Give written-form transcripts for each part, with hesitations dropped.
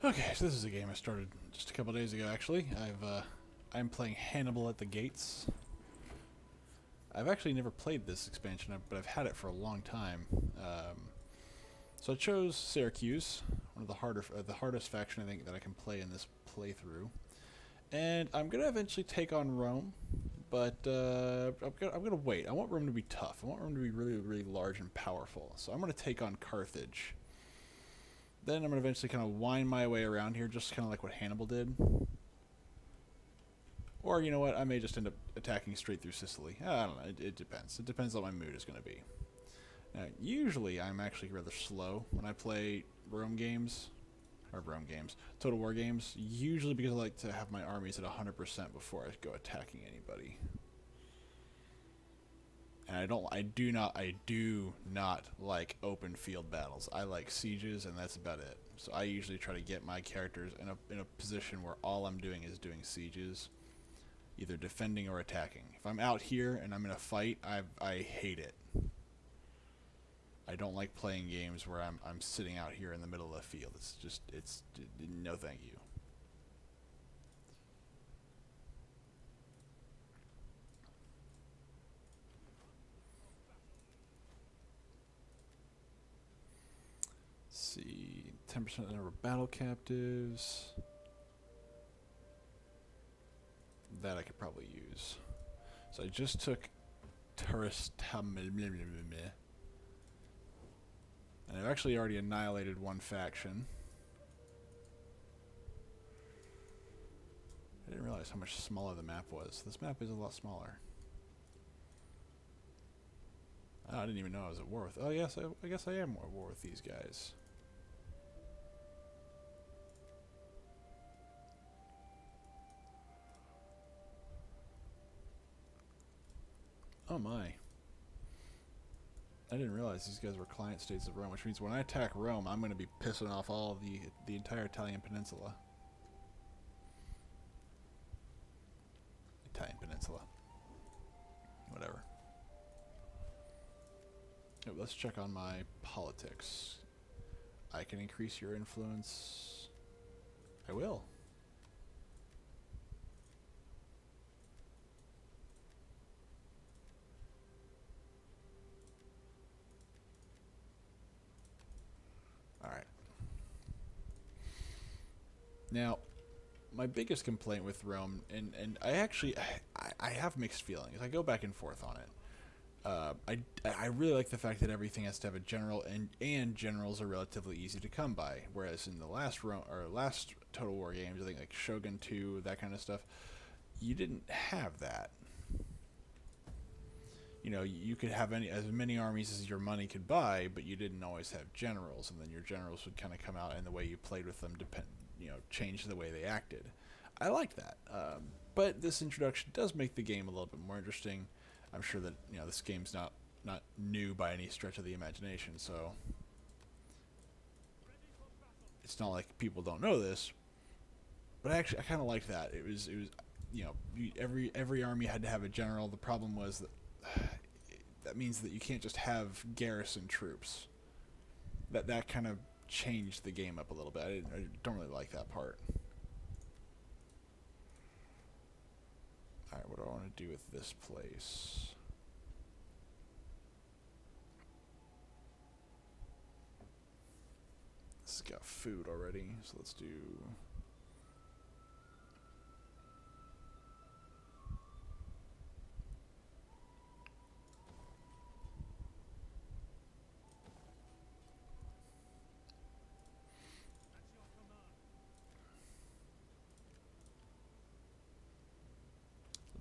Okay, so this is a game I started just a couple days ago. Actually, I'm playing Hannibal at the Gates. I've actually never played this expansion, but I've had it for a long time. So I chose Syracuse, one of the hardest faction I think that I can play in this playthrough, and I'm gonna eventually take on Rome, but I'm gonna wait. I want Rome to be tough. I want Rome to be really, really large and powerful. So I'm gonna take on Carthage. Then I'm gonna eventually kind of wind my way around here, just kind of like what Hannibal did. Or, you know what, I may just end up attacking straight through Sicily. I don't know, it depends. It depends on what my mood is going to be. Now, usually I'm actually rather slow when I play Total War games, usually because I like to have my armies at 100% before I go attacking anybody. And I do not like open field battles. I like sieges, and that's about it. So I usually try to get my characters in a position where all I'm doing is doing sieges, either defending or attacking. If I'm out here and I'm in a fight, I hate it. I don't like playing games where I'm sitting out here in the middle of the field. It's no thank you. Let's see, 10% of the number of battle captives. That I could probably use. So I just took tourist, and I've actually already annihilated one faction. I didn't realize how much smaller the map was. This map is a lot smaller. Oh, I didn't even know I was at war with... Oh, yes, I guess I am at war with these guys. Oh, my. I didn't realize these guys were client states of Rome, which means when I attack Rome, I'm going to be pissing off all of the entire Italian peninsula. Italian peninsula. Whatever. Oh, let's check on my politics. I can increase your influence. I will. Alright. Now, my biggest complaint with Rome, and I have mixed feelings. I go back and forth on it. I really like the fact that everything has to have a general, and generals are relatively easy to come by. Whereas in the last Total War games, I think like Shogun 2, that kind of stuff, you didn't have that. You know, you could have as many armies as your money could buy, but you didn't always have generals, and then your generals would kind of come out, and the way you played with them change the way they acted. I like that, but this introduction does make the game a little bit more interesting. I'm sure that this game's not new by any stretch of the imagination, so it's not like people don't know this. But I kind of liked that. It was every army had to have a general. The problem was that means that you can't just have garrison troops. That kind of changed the game up a little bit. I don't really like that part. Alright, what do I want to do with this place? This has got food already, so let's do...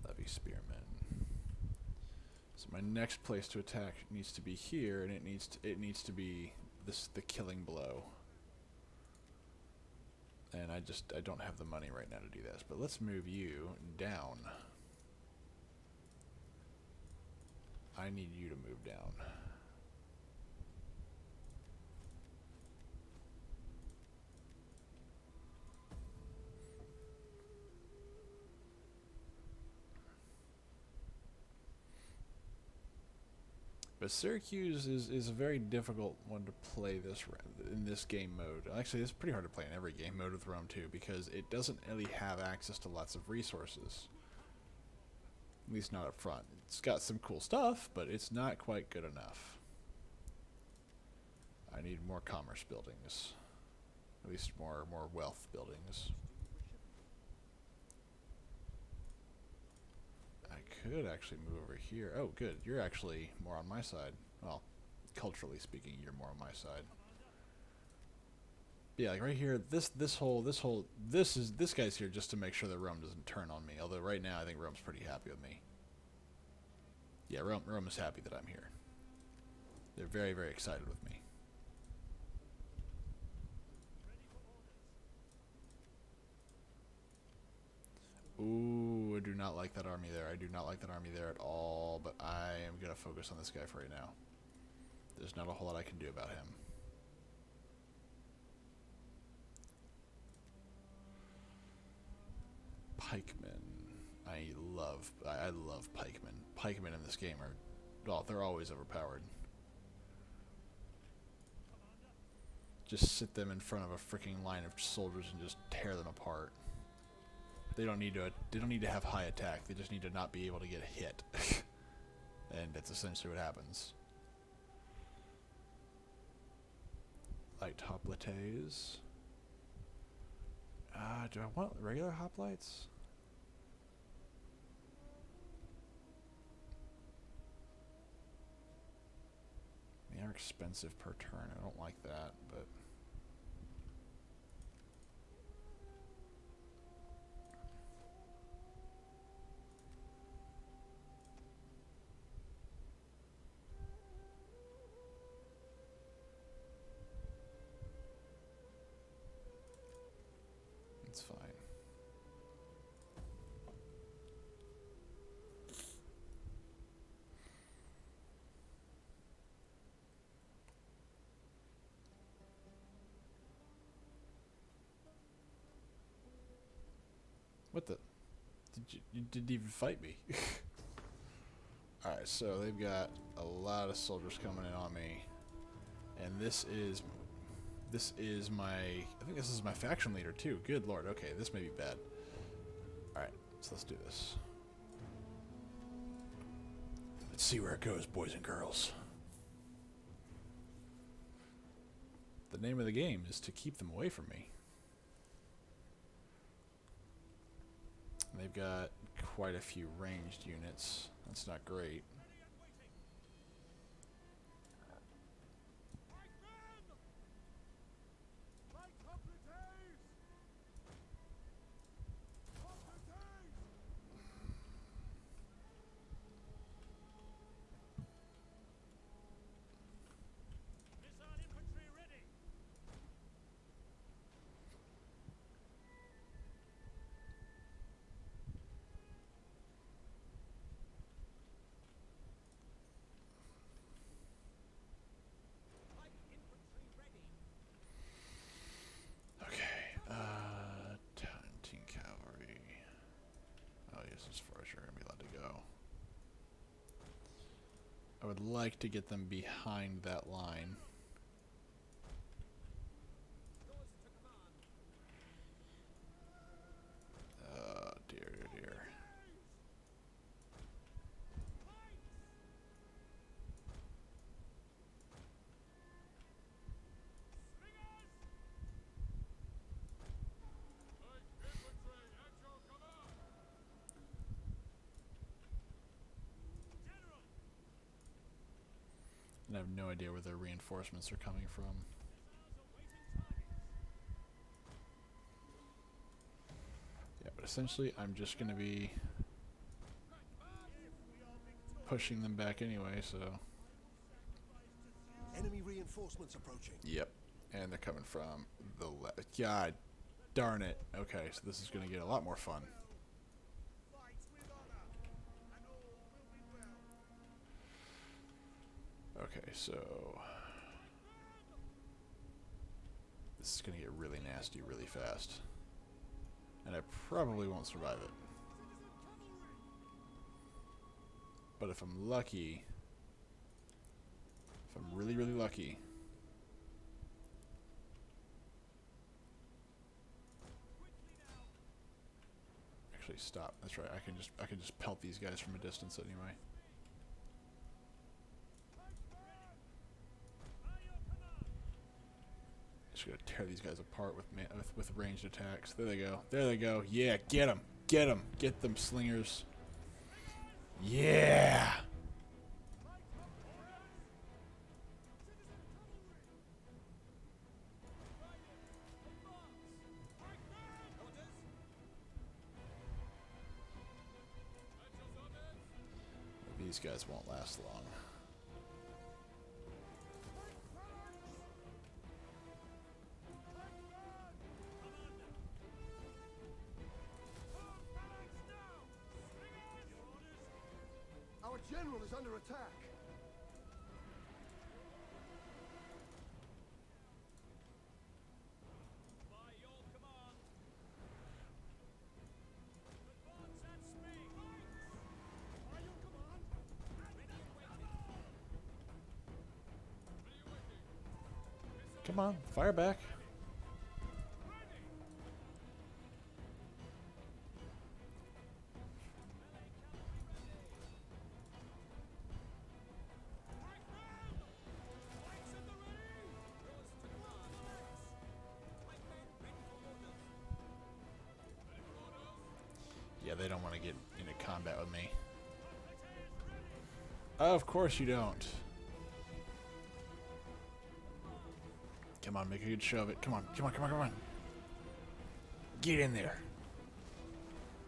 Levy Spearmen. So my next place to attack needs to be here, and it needs to be the killing blow. And I don't have the money right now to do this, but let's move you down. I need you to move down. But Syracuse is a very difficult one to play in this game mode. Actually, it's pretty hard to play in every game mode with Rome too, because it doesn't really have access to lots of resources. At least not up front. It's got some cool stuff, but it's not quite good enough. I need more commerce buildings. At least more wealth buildings. I could actually move over here. Oh, good. You're actually more on my side. Well, culturally speaking, you're more on my side. Yeah, like right here, this guy's here just to make sure that Rome doesn't turn on me. Although right now I think Rome's pretty happy with me. Yeah, Rome is happy that I'm here. They're very, very excited with me. Ooh, I do not like that army there. I do not like that army there at all, but I am going to focus on this guy for right now. There's not a whole lot I can do about him. Pikemen. I love pikemen. Pikemen in this game are, well, they're always overpowered. Just sit them in front of a freaking line of soldiers and just tear them apart. They don't need to have high attack. They just need to not be able to get hit. And that's essentially what happens. Light hoplites. Do I want regular hoplites? They are expensive per turn. I don't like that, but it's fine. What the? You didn't even fight me. Alright, so they've got a lot of soldiers coming in on me. And this is my, I think this is my faction leader too. Good lord, okay, this may be bad. Alright, so let's do this. Let's see where it goes, boys and girls. The name of the game is to keep them away from me. They've got quite a few ranged units. That's not great. I would like to get them behind that line. Dear, dear, dear. And I have no idea where their reinforcements are coming from. Yeah, but essentially I'm just going to be pushing them back anyway, so... Enemy reinforcements approaching. Yep, and they're coming from the left. God darn it. Okay, so this is going to get a lot more fun. Okay, so this is going to get really nasty really fast. And I probably won't survive it. But if I'm lucky, If I'm really, really lucky. Actually, stop. That's right. I can just pelt these guys from a distance anyway. Just gonna tear these guys apart with ranged attacks. There they go. There they go. Yeah, get them. Get them. Get them, slingers. Yeah. These guys won't last long. Our general is under attack. By your command. Advance at speed. By your command. Come on, fire back. Yeah, they don't want to get into combat with me. Of course you don't. Come on, make a good show of it. Come on, come on, come on, come on. Get in there.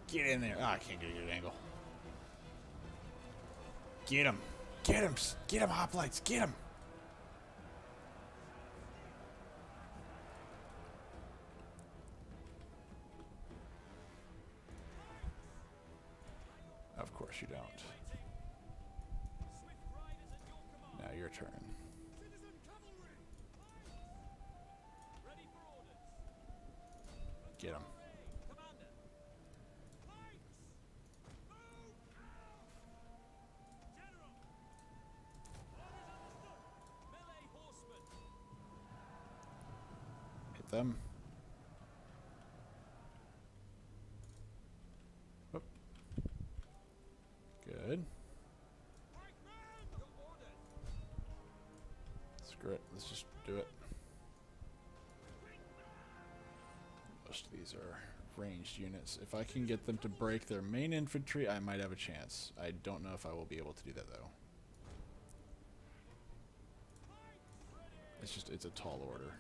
Get in there. Ah, I can't get a good angle. Get him. Get him. Get him, hoplites. Get him. Of course you don't. Now your turn. Get him. Hit them. Whoop. Good. Screw it. Let's just do it. Most of these are ranged units. If I can get them to break their main infantry, I might have a chance. I don't know if I will be able to do that, though. It's a tall order.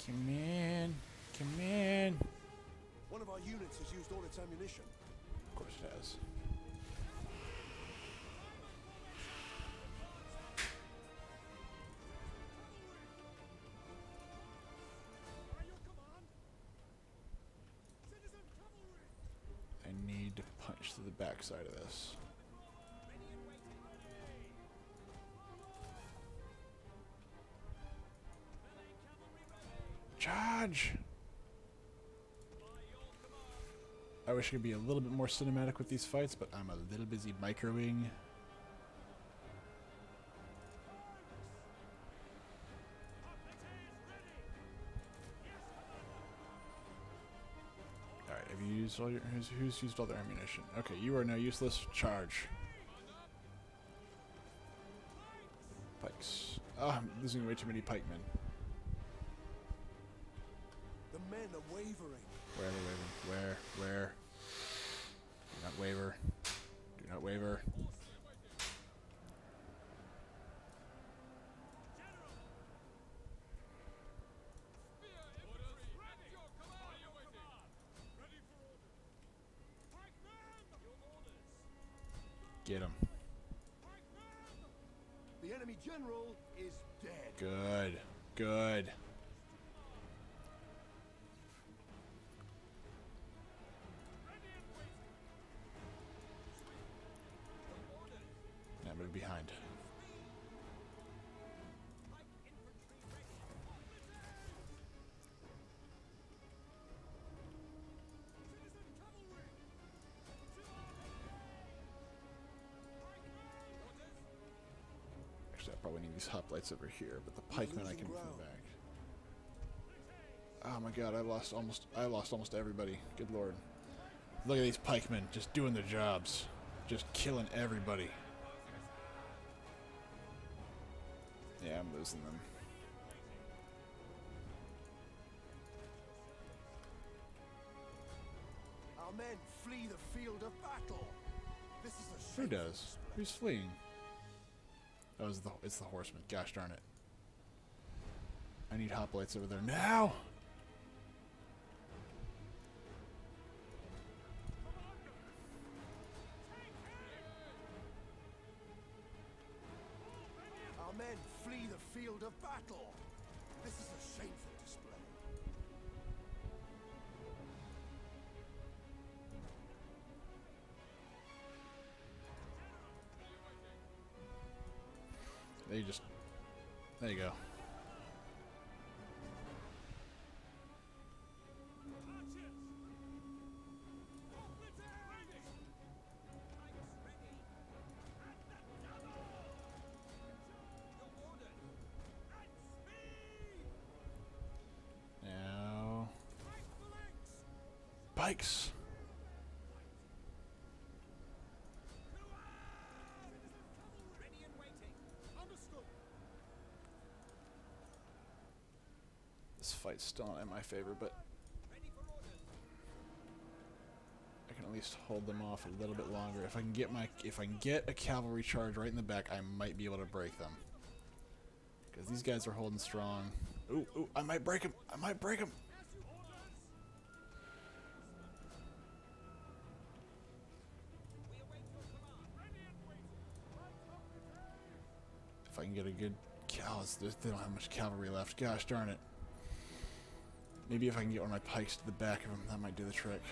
Come in. Come in. One of our units has used all its ammunition. Of course it has. I need to punch through the backside of this. Charge! I wish I could be a little bit more cinematic with these fights, but I'm a little busy microing. Alright, have you used all your... Who's used all their ammunition? Okay, you are now useless. Charge. Pikes. Oh, I'm losing way too many pikemen. The men are wavering. Where are they wavering? Where? Do not waver. Do not waver. Get him. The enemy general is dead. Good. Good. Yeah, move behind. Actually, I probably need these hoplites over here, but the pikemen I can move back. Oh my god, I lost almost everybody. Good lord. Look at these pikemen just doing their jobs. Just killing everybody. Yeah, I'm losing them. Our men flee the field of battle. This is a Who shameful does? display. Who's fleeing? Oh, it's the horseman. Gosh darn it. I need hoplites over there now! Our men flee the field of battle. This is a shameful display. There you go. Now, pikes. This fight's still not in my favor, but I can at least hold them off a little bit longer. If I can get a cavalry charge right in the back, I might be able to break them. Because these guys are holding strong. Ooh, ooh, I might break him. I might break him. If I can get a good they don't have much cavalry left. Gosh darn it. Maybe if I can get one of my pikes to the back of them, that might do the trick.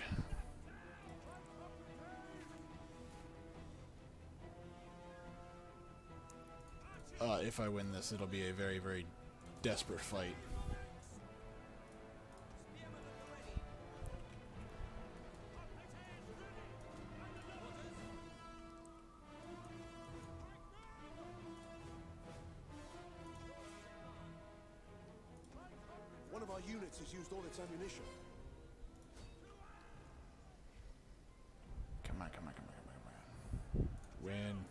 If I win this, it'll be a very, very desperate fight. One of our units has used all its ammunition. Come on, come on, come on, come on, come on. Win.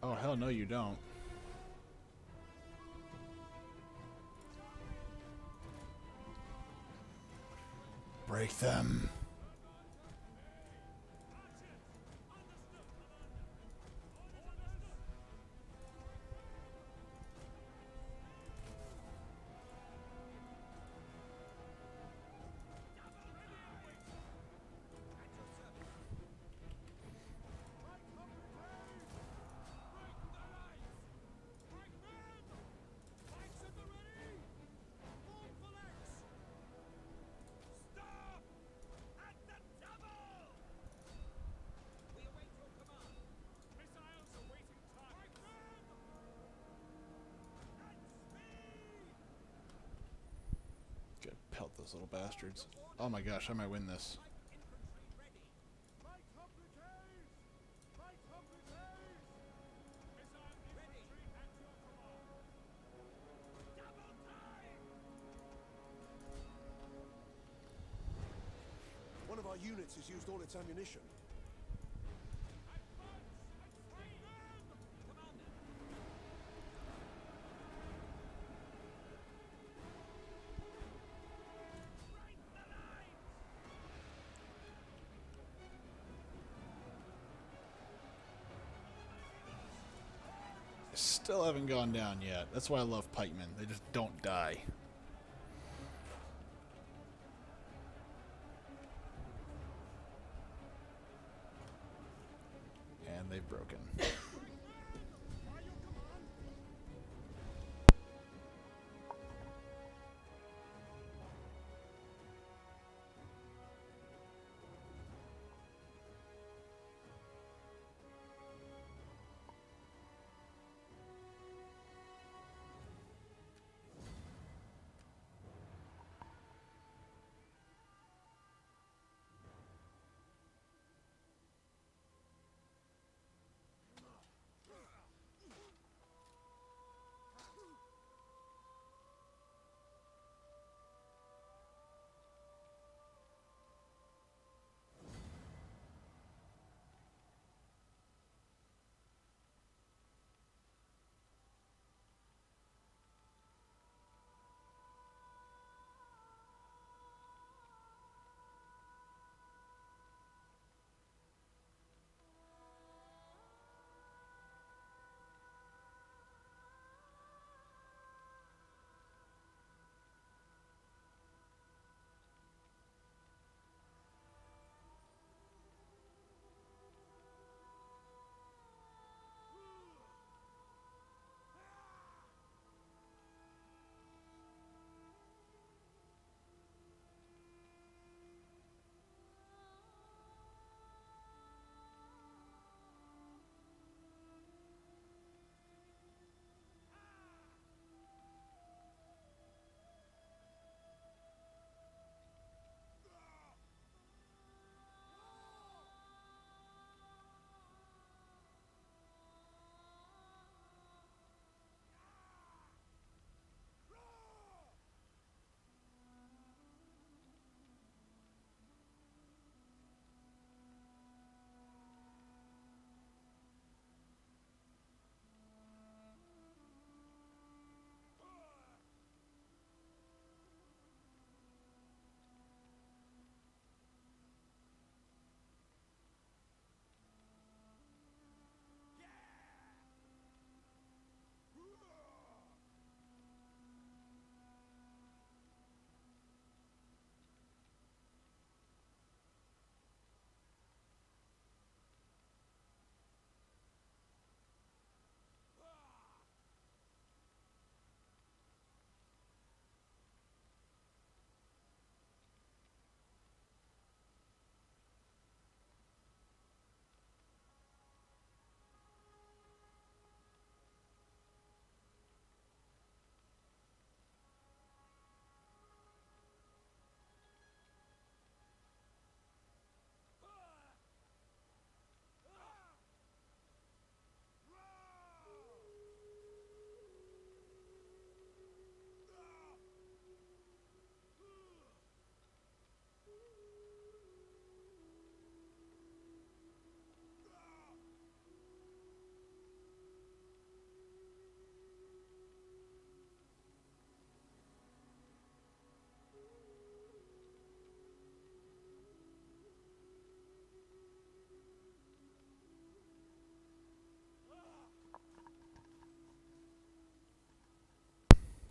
Oh, hell no you don't. Break them. Gotta pelt those little bastards. Oh my gosh, I might win this. One of our units has used all its ammunition. Still haven't gone down yet. That's why I love pikemen. They just don't die. And they've broken. By your command.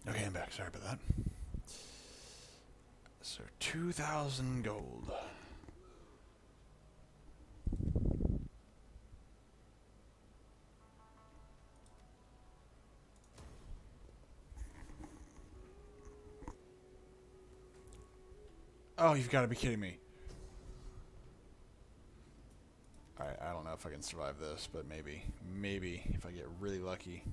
Okay, I'm back. Sorry about that. So 2,000 gold. Oh, you've got to be kidding me. Alright, I don't know if I can survive this, but maybe. Maybe, if I get really lucky.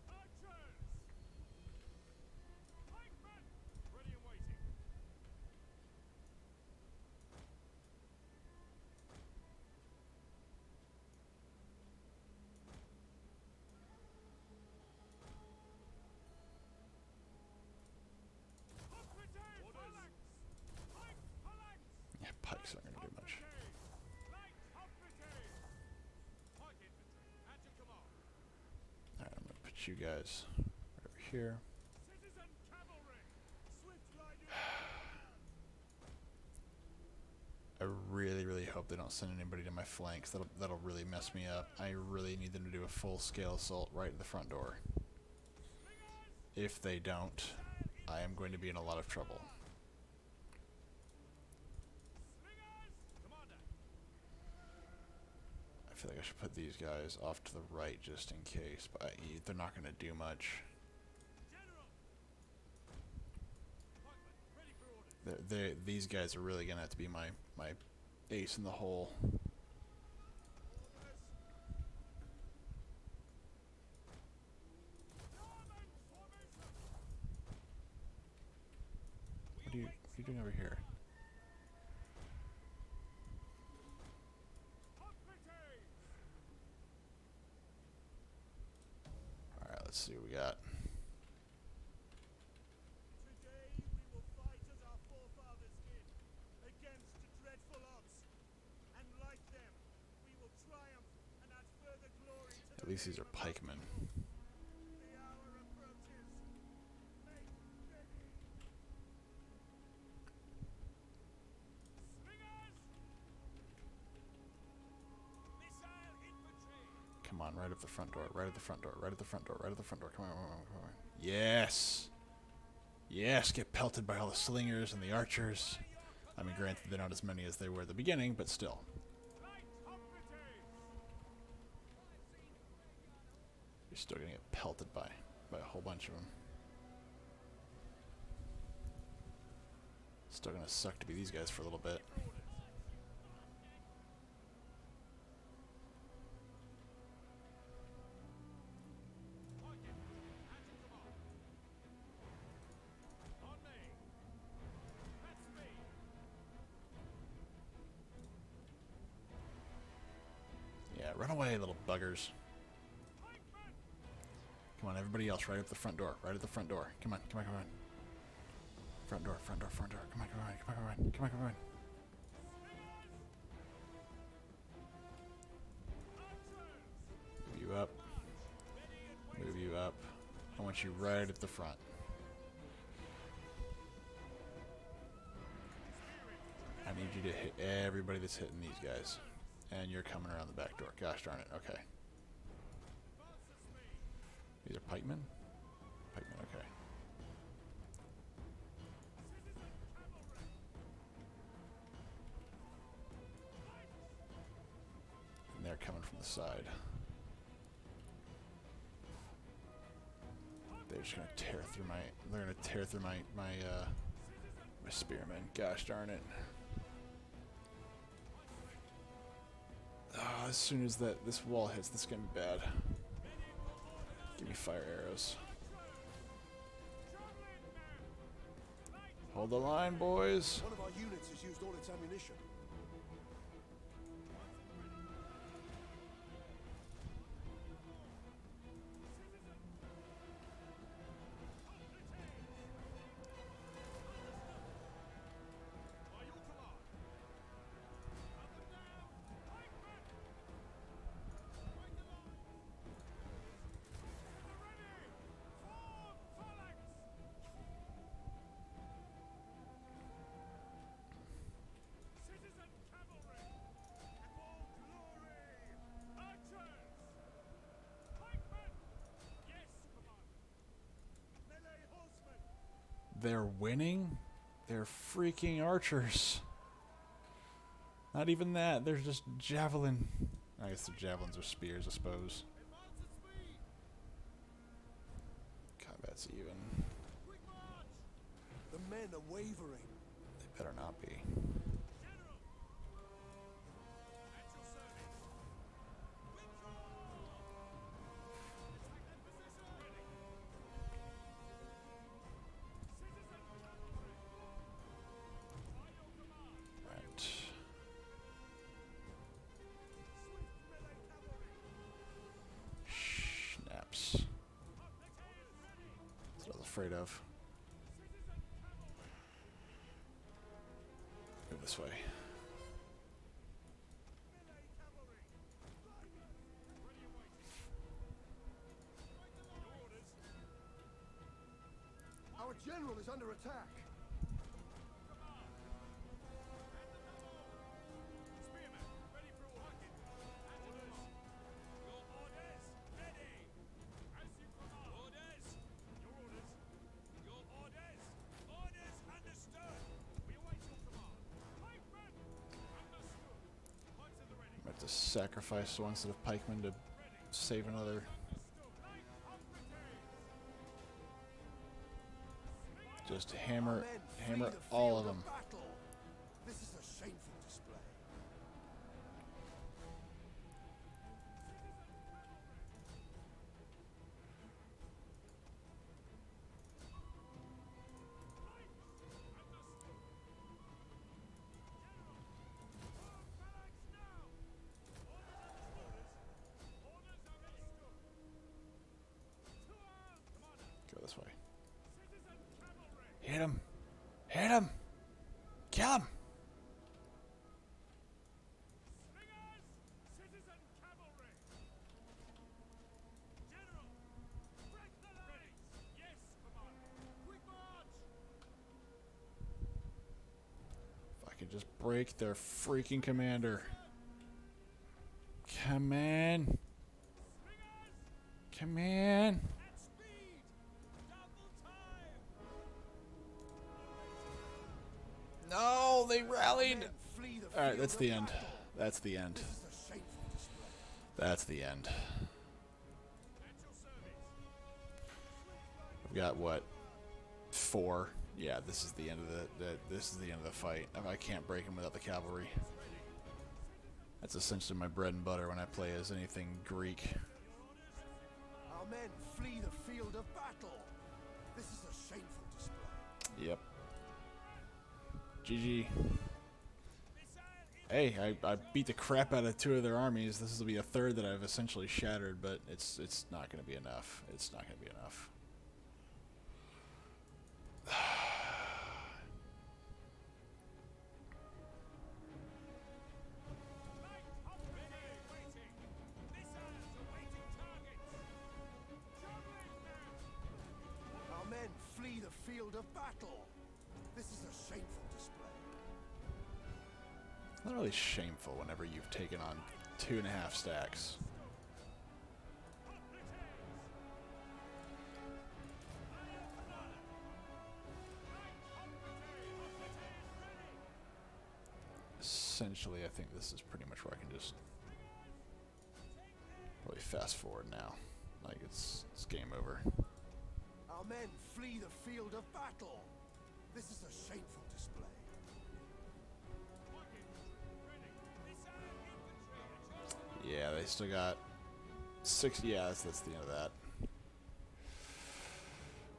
Archers! Pikemen! Ready and waiting. Hoplite! Phalanx! Pike phalanx! Yeah, pikes aren't going to do much. Light hoplite! Pike infantry, at your command. Alright, I'm going to put you guys over here. Citizen cavalry! Swift riding! I really, really hope they don't send anybody to my flanks. That'll really mess me up. I really need them to do a full-scale assault right at the front door. If they don't, I am going to be in a lot of trouble. Commander! I feel like I should put these guys off to the right just in case, but they're not going to do much. General! Pikemen, ready for orders. These guys are really going to have to be my ace in the hole. Orders. What are you doing over here? Alright, let's see what we got. Today we will fight as our forefathers did, against dreadful odds. And like them, we will triumph and add further glory to At least these are pikemen. the hour approaches. Make ready. Slingers! Missile infantry! Come on, right up the front door, right at the front door, right at the front door, right at the front door. Come on, come on, come on. Yes! Yes, get pelted by all the slingers and the archers. I mean, granted, they're not as many as they were at the beginning, but still. Light infantry! You're still gonna get pelted by a whole bunch of them. Still gonna suck to be these guys for a little bit. On me! That's me! Yeah, run away, little buggers. Pikemen! Come on, everybody else, right up the front door, right at the front door. Come on, come on, come on. Front door, front door, front door. Come on, come on, come on, come on, come on, come on. Move you up. Move you up. I want you right at the front. I need you to hit everybody that's hitting these guys. And you're coming around the back door. Gosh darn it. Okay. These are pikemen? Pikemen, okay. And they're coming from the side. They're just gonna tear through my. They're gonna tear through my spearmen. Gosh darn it! Oh, as soon as this wall hits, this is gonna be bad. Give me fire arrows. Hold the line, boys. One of our units has used all its ammunition. Citizen cavalry! For glory! Archers! Pikemen! Yes, Commander! Melee horsemen! They're winning? They're freaking archers. Not even that. They're just javelin. I guess they're javelins or spears, I suppose. Advance at speed! Combat's even. Quick march! The men are wavering. They better not be. General! At your service! Withdraw! Attack that position! Ready! Citizen cavalry! By your command! Right. Swift melee cavalry! Snaps. Up the tails! Ready! That's what I was afraid of. Citizen cavalry! Move this way. Melee cavalry! Riding! Ready and waiting! Fight the line! Orders! general is under attack. Spearmen, ready for target. Orders. Your orders, ready. As you command. Orders. Your orders. Your orders. Orders understood. We await your command. Pikemen. Understood. Points at the ready. I have to sacrifice one set of pikemen to save another. Just hammer all of them. This is a shameful display. Go this way. Hit him! Hit him! Kill him! Citizen cavalry. General, break the lines. Yes, commander. Quick march. If I could just break their freaking commander. Come in! Come in! At speed. Double time. No, they rallied! Men flee the Alright, field that's of the end. battle. That's the end. This is a shameful display. That's the end. At your service. We've got what? 4. Yeah, this is the end of this is the end of the fight. If I can't break him without the cavalry. That's essentially my bread and butter when I play as anything Greek. Our men flee the field of battle. This is a shameful display. Yep. GG. Hey, I beat the crap out of 2 of their armies. This will be a 3rd that I've essentially shattered, but it's not going to be enough. It's not going to be enough. Our men flee the field of battle. This is a shameful display. It's not really shameful whenever you've taken on 2.5 stacks. Essentially, I think this is pretty much where I can just really fast forward now. Like it's game over. Our men flee the field of battle. This is a shameful display. Yeah, they still got 6. Yeah, that's the end of that.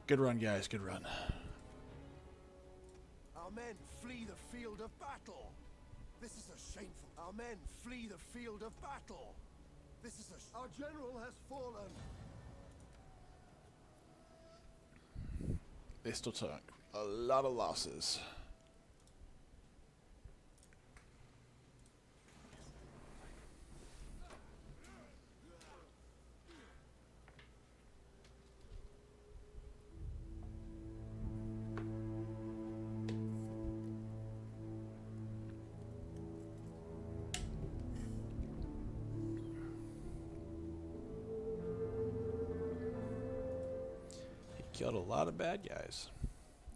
Good run, guys. Good run. Our men flee the field of battle. This is a shameful. Our men flee the field of battle. This is a. Our general has fallen. They still took a lot of losses. Killed a lot of bad guys.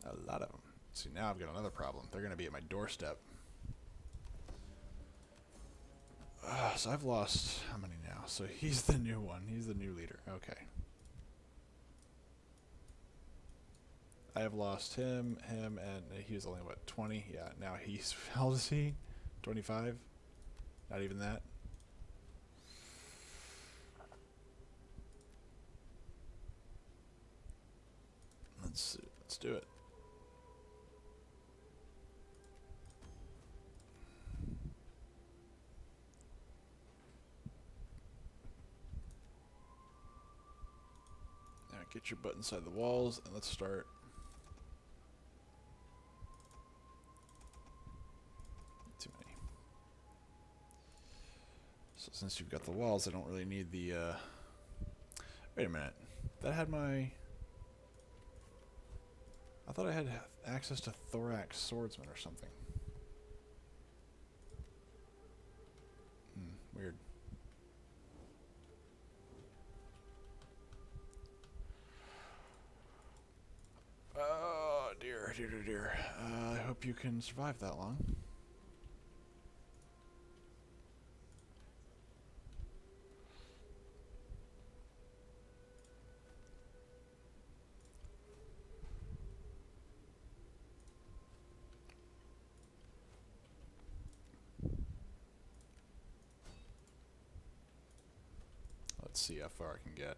A lot of them. See, now I've got another problem. They're going to be at my doorstep. So I've lost... How many now? So he's the new one. He's the new leader. Okay. I have lost him, and he was only, what, 20? Yeah, now he's... How old is he? 25? Not even that? Let's do it. Now get your butt inside the walls and let's start. Too many. So since you've got the walls, I don't really need the wait a minute. That had my I thought I had access to Thorax Swordsman or something. Weird. Oh, dear, dear, dear, dear. I hope you can survive that long. Let's see how far I can get.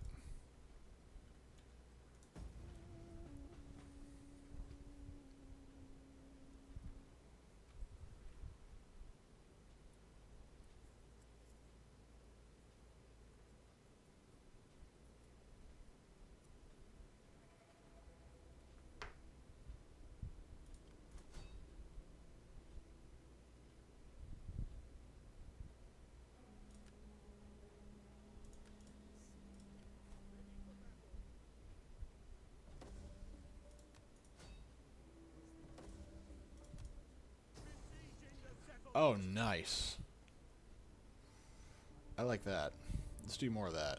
Oh, nice. I like that. Let's do more of that.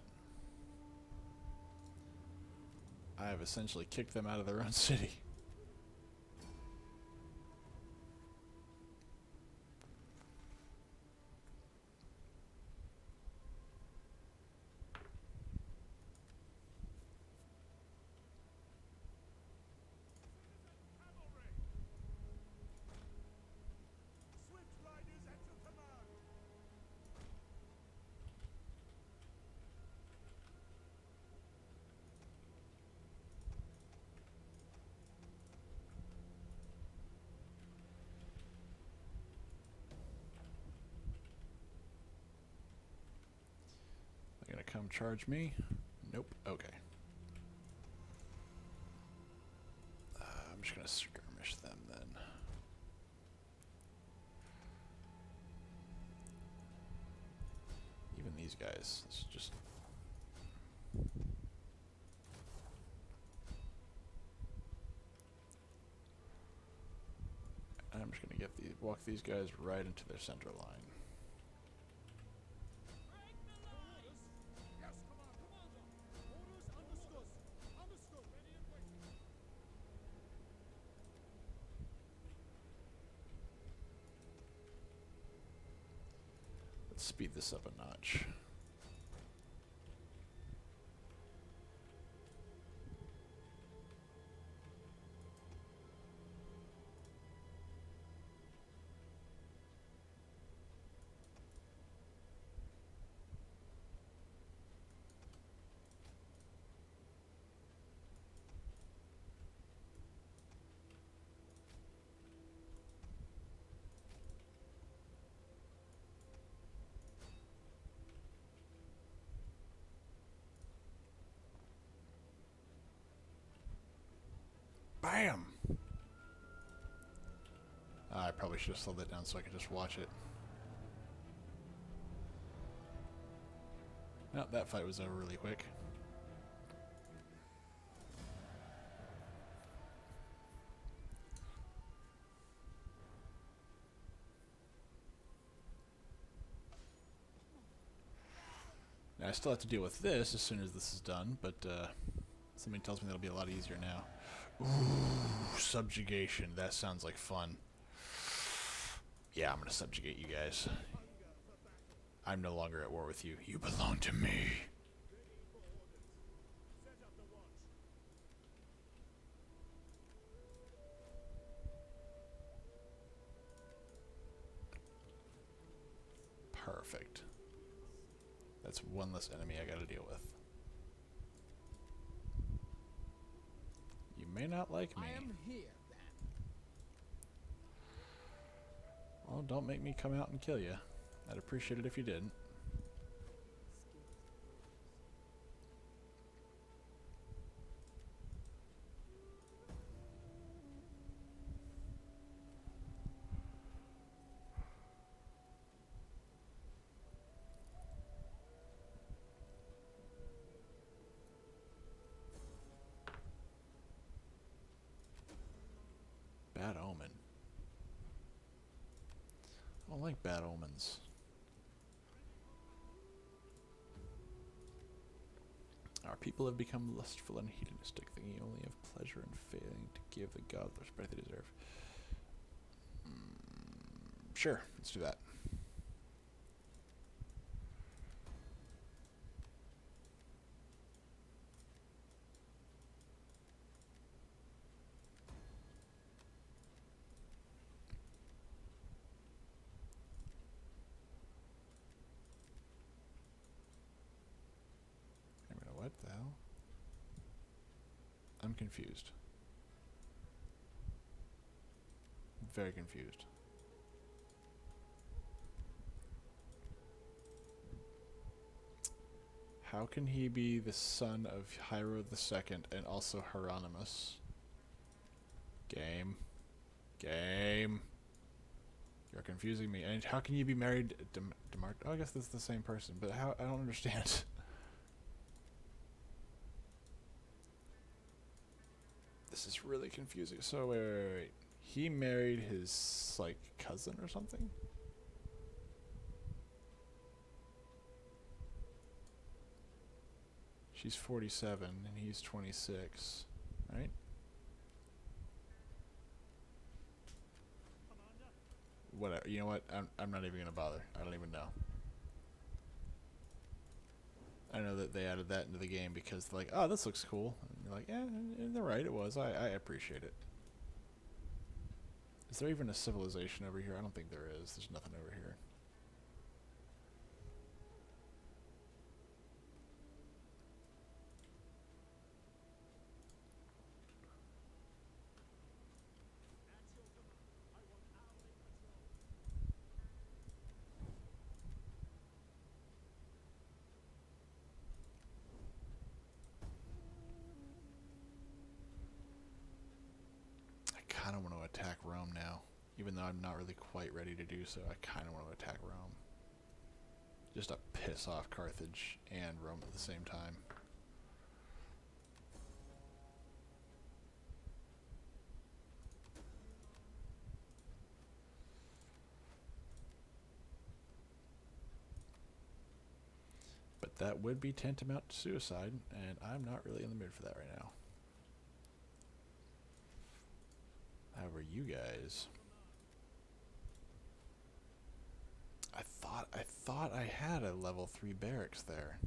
I have essentially kicked them out of their own city. Cavalry! Swift riders at your command! They're gonna come charge me? Nope. Okay. I'm just gonna skirmish them then. Even these guys. Let's just. I'm just gonna get walk these guys right into their center line. Break the line! Yes, Commander! Orders understood! Understood! Ready and waiting! Let's speed this up a notch. Bam! I probably should have slowed that down so I could just watch it. No, that fight was over really quick. Now, I still have to deal with this as soon as this is done, but something tells me that'll be a lot easier now. Ooh, subjugation. That sounds like fun. Yeah, I'm gonna subjugate you guys. I'm no longer at war with you. You belong to me. Set up the watch! Perfect. That's one less enemy I gotta deal with. You may not like me. I am here, then. Well, don't make me come out and kill you. I'd appreciate it if you didn't. Bad omen. I don't like bad omens. Our people have become lustful and hedonistic, thinking only of pleasure and failing to give the gods the respect they deserve. Sure, let's do that. What the hell? I'm confused. Very confused. How can he be the son of Hyro II and also Hieronymus? Game. Game. You're confusing me. And how can you be married to Demar? Oh, I guess that's the same person, but how? I don't understand. This is really confusing. So wait. He married his like cousin or something? She's 47 and he's 26, right? Whatever. You know what? I'm not even gonna bother. I don't even know. I know that they added that into the game because they're like, oh, this looks cool. And you're like, yeah, they're right. It was. I appreciate it. Is there even a civilization over here? I don't think there is. There's nothing over here. I kind of want to attack Rome now. Even though I'm not really quite ready to do so, I kind of want to attack Rome. Just to piss off Carthage and Rome at the same time. But that would be tantamount to suicide, and I'm not really in the mood for that right now. However, you guys... I thought I had a level 3 barracks there.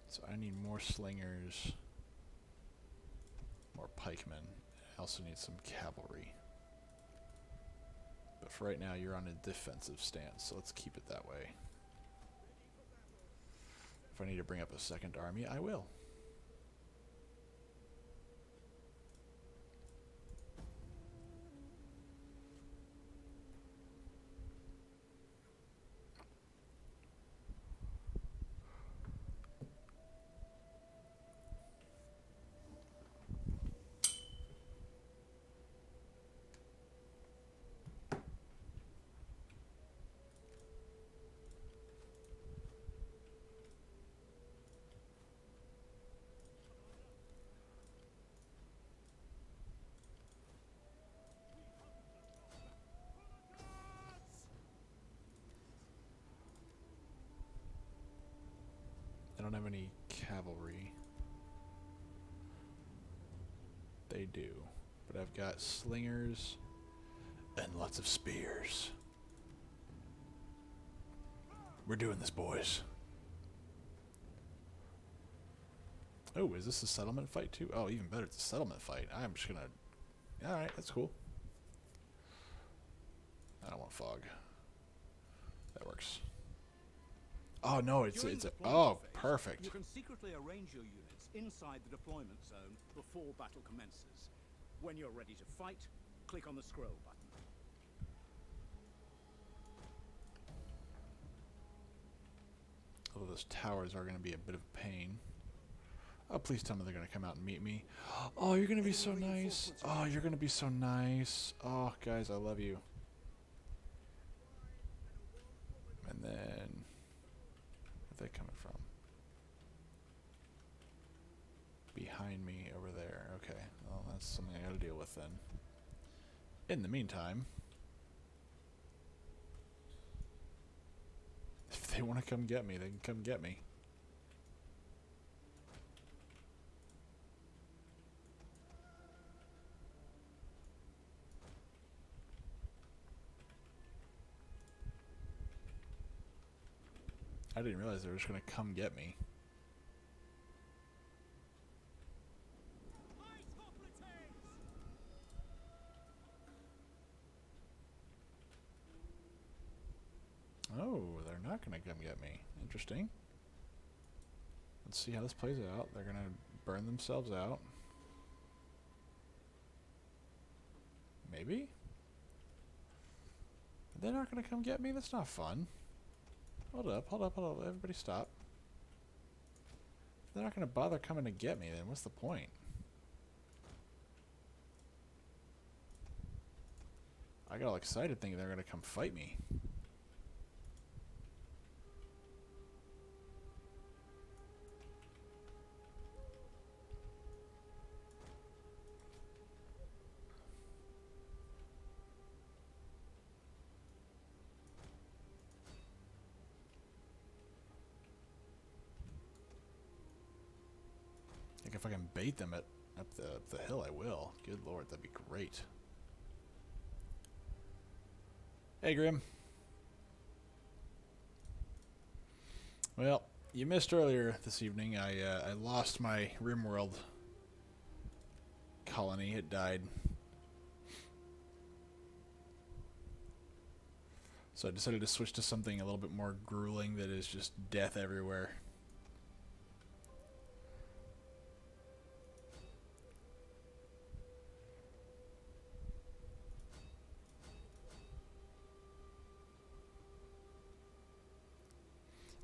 So I need more slingers, more pikemen. I also need some cavalry. But for right now, you're on a defensive stance, so let's keep it that way. If I need to bring up a second army, I will. I don't have any cavalry. They do. But I've got slingers and lots of spears. We're doing this, boys. Oh, is this a settlement fight too? Oh, even better, it's a settlement fight. I'm just gonna... Alright, that's cool. I don't want fog. That works. Oh no, it's a oh, perfect. You can secretly arrange your units inside the deployment zone before battle commences. When you're ready to fight, click on the scroll button. Although those towers are going to be a bit of a pain. Oh, please tell me they're gonna come out and meet me. Oh, you're gonna be so nice. Oh, you're gonna be so nice. Oh, guys, I love you. And then, where's they coming from? Behind me over there. Okay, well, that's something I gotta deal with then. In the meantime, if they want to come get me, they can come get me. I didn't realize they were just going to come get me. Oh, they're not going to come get me. Interesting. Let's see how this plays out. They're going to burn themselves out. Maybe? They're not going to come get me? That's not fun. Hold up, hold up, hold up. Everybody stop. If they're not going to bother coming to get me, then what's the point? I got all excited thinking they're going to come fight me. If I can bait them up the hill, I will. Good lord, that'd be great. Hey, Grim. Well, you missed earlier this evening. I lost my RimWorld colony. It died. So I decided to switch to something a little bit more grueling that is just death everywhere.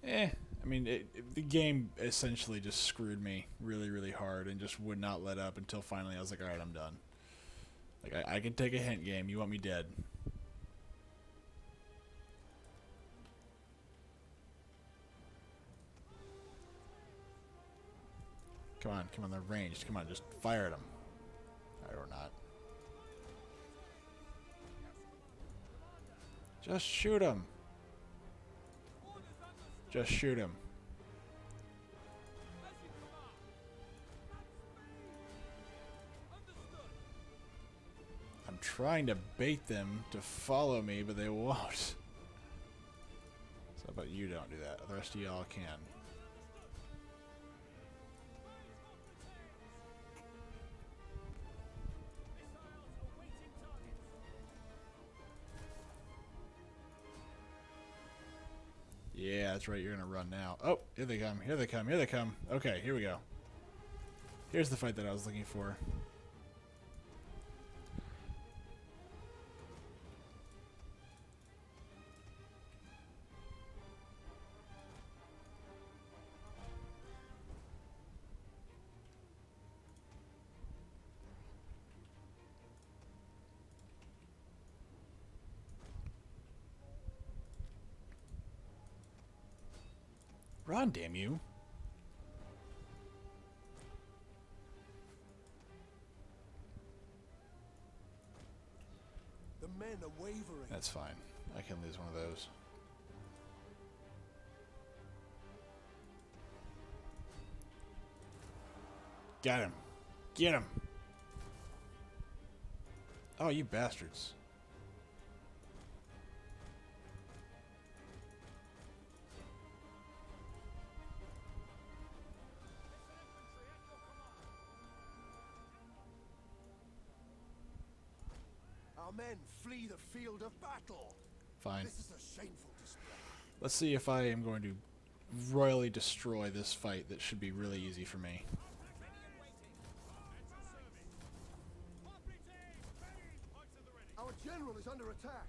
I mean, the game essentially just screwed me really, really hard and just would not let up until finally I was like, alright, I'm done. Like, I can take a hint, game. You want me dead. Come on, they're ranged. Come on, just fire at them. Alright, or not. Just shoot him. Just shoot him. I'm trying to bait them to follow me, but they won't. So how about you don't do that? The rest of y'all can. Yeah, that's right. You're going to run now. Oh, here they come. Here they come. Here they come. Okay, here we go. Here's the fight that I was looking for. Run, damn you. The men are wavering. That's fine. I can lose one of those. Got him. Get him. Oh, you bastards. Our men flee the field of battle. Fine. This is a shameful display. Let's see if I am going to royally destroy this fight that should be really easy for me. Our general is under attack.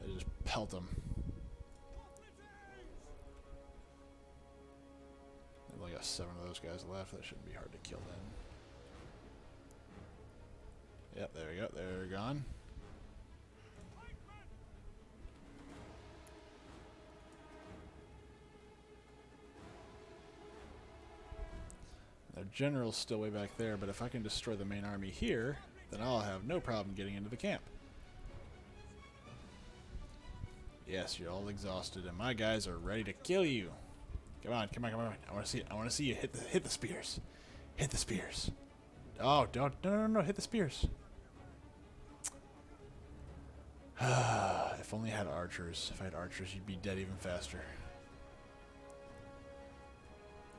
I just pelt him. 7 of those guys left. That shouldn't be hard to kill then. Yep, there we go. They're gone. Their general's still way back there, but if I can destroy the main army here, then I'll have no problem getting into the camp. Yes, you're all exhausted, and my guys are ready to kill you. Come on, come on, come on! I want to see it. I want to see you hit the spears. Hit the spears. Oh, don't! No! Hit the spears. If only I had archers. If I had archers, you'd be dead even faster.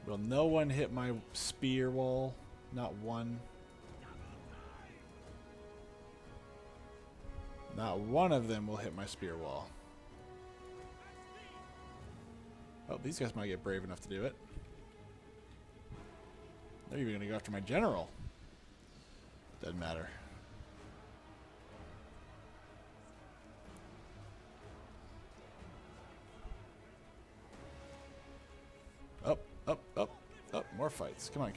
Will no one hit my spear wall? Not one. Not one of them will hit my spear wall. Oh, these guys might get brave enough to do it. They're even going to go after my general. Doesn't matter. Up. More fights. Come on.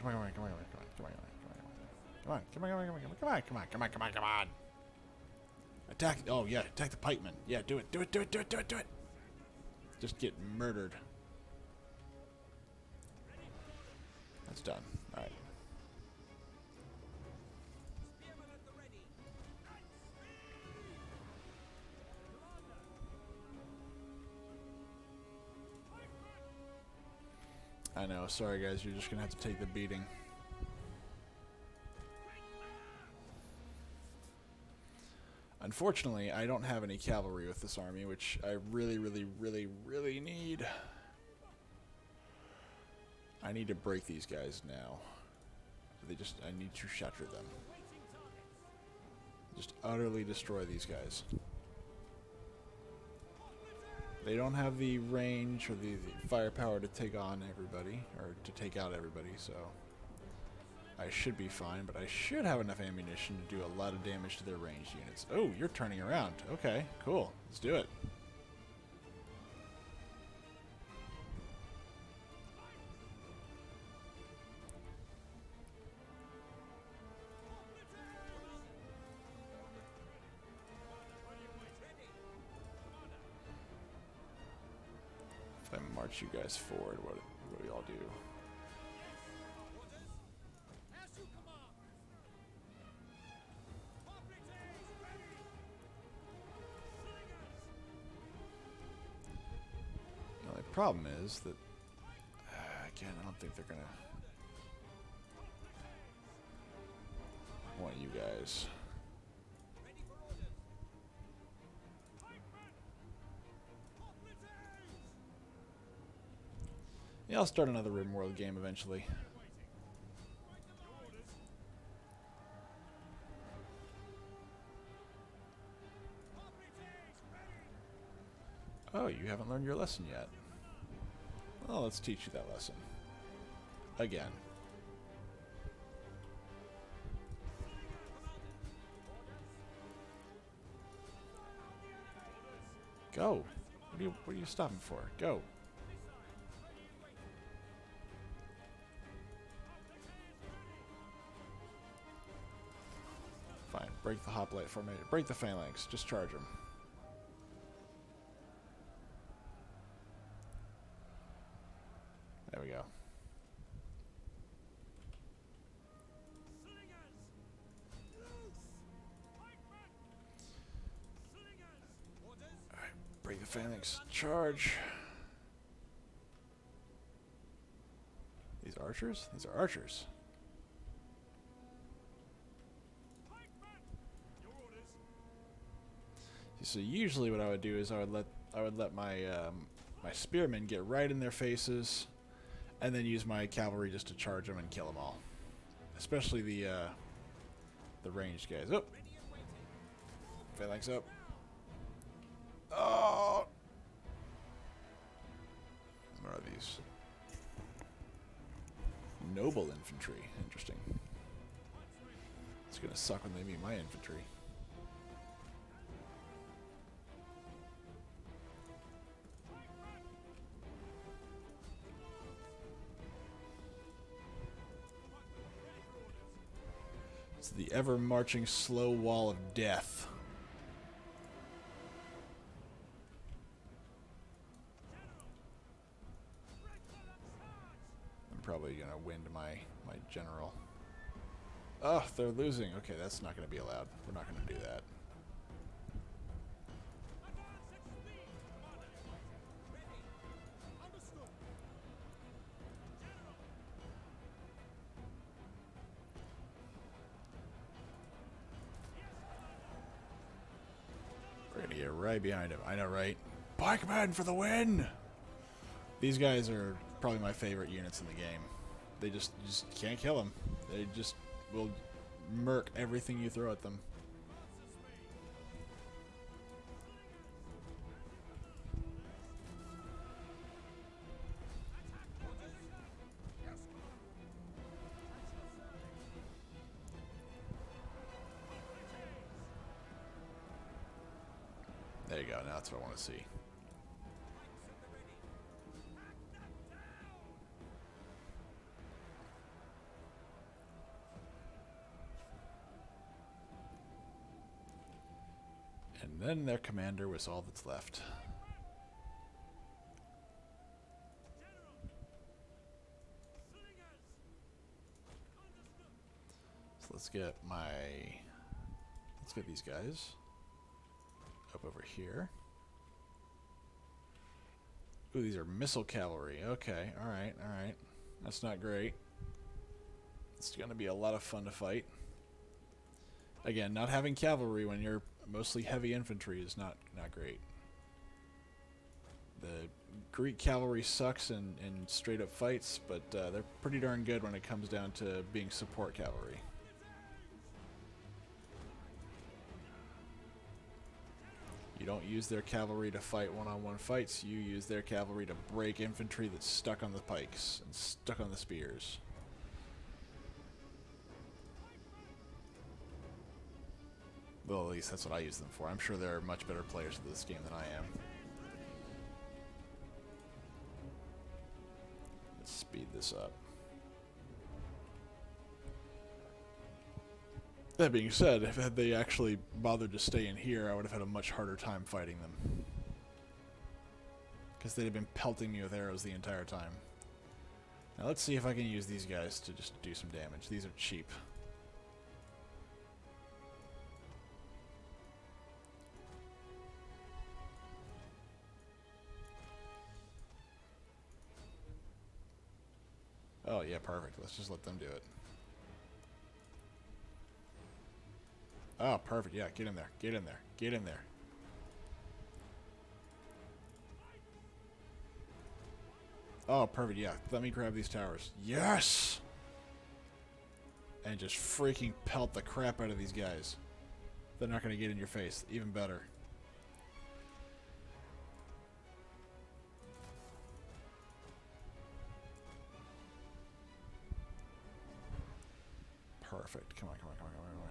Attack. Oh, yeah. Attack the pikemen. Yeah, do it. Just get murdered. That's done. All right. I know. Sorry, guys. You're just going to have to take the beating. Unfortunately, I don't have any cavalry with this army, which I really need. I need to break these guys now. I need to shatter them. Just utterly destroy these guys. They don't have the range or the firepower to take on everybody, or to take out everybody, so I should be fine, but I should have enough ammunition to do a lot of damage to their ranged units. Oh, you're turning around. Okay, cool. Let's do it. If I march you guys forward, what do we all do? The only problem is that, again, I don't think they're gonna want you guys. Yeah, I'll start another RimWorld game eventually. Oh, you haven't learned your lesson yet. Well, let's teach you that lesson. Again. Go. What are you stopping for? Go. Fine. Break the hoplite formation. Break the phalanx. Just charge them. There we go. Alright, break the phalanx. Charge. These archers? These are archers. So usually what I would do is I would let my my spearmen get right in their faces, and then use my cavalry just to charge them and kill them all. Especially the ranged guys. Oh! Phalanx up. Oh! What are these? Noble infantry. Interesting. It's gonna suck when they meet my infantry. It's the ever-marching slow wall of death. I'm probably gonna wind my general. Oh, they're losing. Okay, that's not gonna be allowed. We're not gonna do that. We're gonna get right behind him. I know, right? Pikemen for the win! These guys are probably my favorite units in the game. They just can't kill them. They just will murk everything you throw at them. There you go. Now that's what I want to see. And then their commander was all that's left. So let's get these guys up over here. Ooh, these are missile cavalry. Okay, alright. That's not great. It's gonna be a lot of fun to fight. Again, not having cavalry when you're mostly heavy infantry is not great. The Greek cavalry sucks in straight up fights, but they're pretty darn good when it comes down to being support cavalry. You don't use their cavalry to fight one-on-one fights, you use their cavalry to break infantry that's stuck on the pikes and stuck on the spears. Well, at least that's what I use them for. I'm sure there are much better players of this game than I am. Let's speed this up. That being said, if had they actually bothered to stay in here, I would have had a much harder time fighting them. Because they'd have been pelting me with arrows the entire time. Now let's see if I can use these guys to just do some damage. These are cheap. Oh yeah, perfect. Let's just let them do it. Oh, perfect. Yeah, get in there. Get in there. Get in there. Oh, perfect. Yeah, let me grab these towers. Yes! And just freaking pelt the crap out of these guys. They're not going to get in your face. Even better. Perfect. Come on, come on, come on, come on, come on.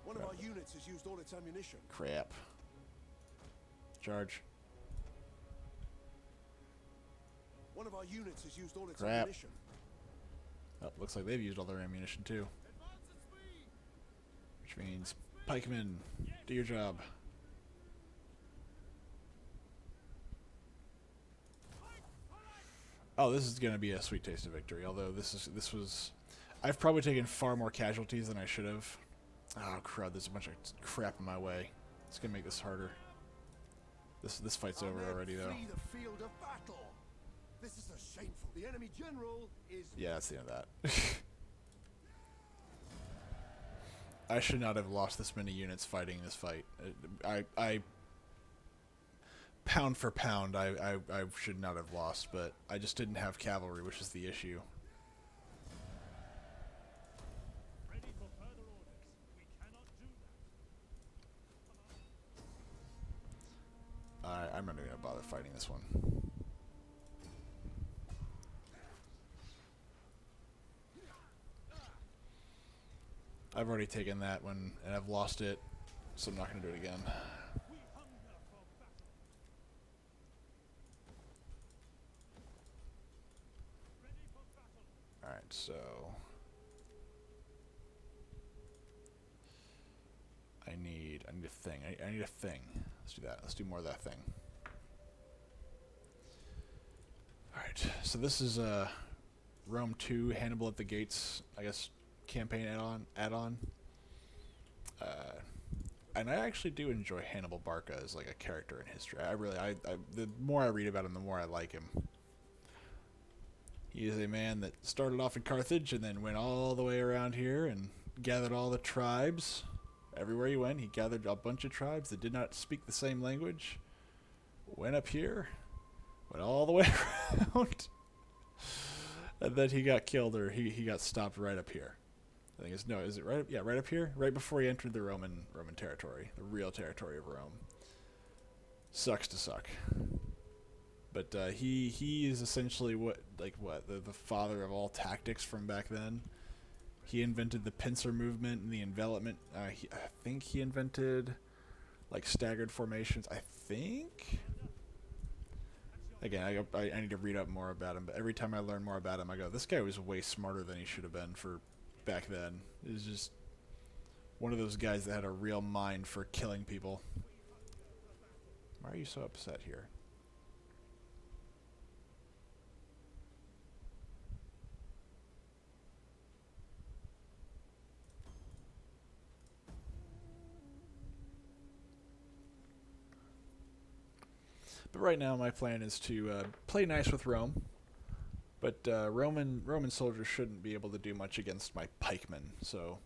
One of our units has used all its ammunition. Crap. Charge. One of our units has used all its Crap. ammunition. Oh, looks like they've used all their ammunition too. Which means, pikemen, do your job. Oh, this is going to be a sweet taste of victory. Although this was, I've probably taken far more casualties than I should have. Oh crud! There's a bunch of crap in my way. It's gonna make this harder. This fight's Our over men already, though. flee the field of battle. This is a shameful. The enemy general is. Yeah, that's the end of that. I should not have lost this many units fighting this fight. I pound for pound, I should not have lost, but I just didn't have cavalry, which is the issue. Ready for further orders. We cannot do that. I'm not even gonna bother fighting this one. I've already taken that one, and I've lost it, so I'm not gonna do it again. We hunger for battle. so I need a thing. I need a thing. Let's do that. Let's do more of that thing. Alright, so this is Rome 2, Hannibal at the Gates, I guess, campaign add-on. And I actually do enjoy Hannibal Barca as like a character in history. The more I read about him, the more I like him. He is a man that started off in Carthage and then went all the way around here and gathered all the tribes. Everywhere he went, he gathered a bunch of tribes that did not speak the same language. Went up here, went all the way around, and then he got killed, or he got stopped right up here. I think it's, no, is it right? Yeah, right up here, right before he entered the Roman territory, the real territory of Rome. Sucks to suck. But he is essentially the father of all tactics from back then. He invented the pincer movement and the envelopment. I think he invented like staggered formations. I think. Again, I need to read up more about him. But every time I learn more about him, I go, this guy was way smarter than he should have been for back then. He was just one of those guys that had a real mind for killing people. Why are you so upset here? But right now, my plan is to play nice with Rome. But Roman soldiers shouldn't be able to do much against my pikemen. So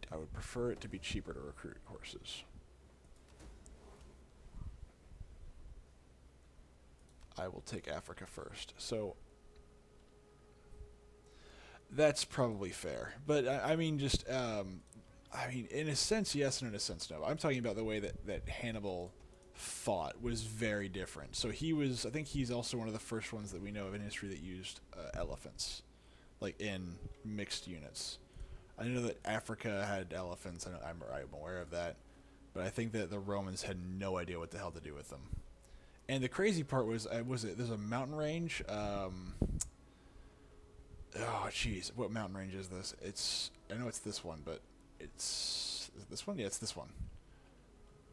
I would prefer it to be cheaper to recruit horses. I will take Africa first. So that's probably fair. But I mean, just in a sense, yes, and in a sense, no. I'm talking about the way that Hannibal fought was very different. So I think he's also one of the first ones that we know of in history that used elephants, like in mixed units. I know that Africa had elephants, and I'm aware of that, but I think that the Romans had no idea what the hell to do with them. And the crazy part was there's a mountain range. Oh, jeez, what mountain range is this? I know it's this one, but is it this one? Yeah, it's this one.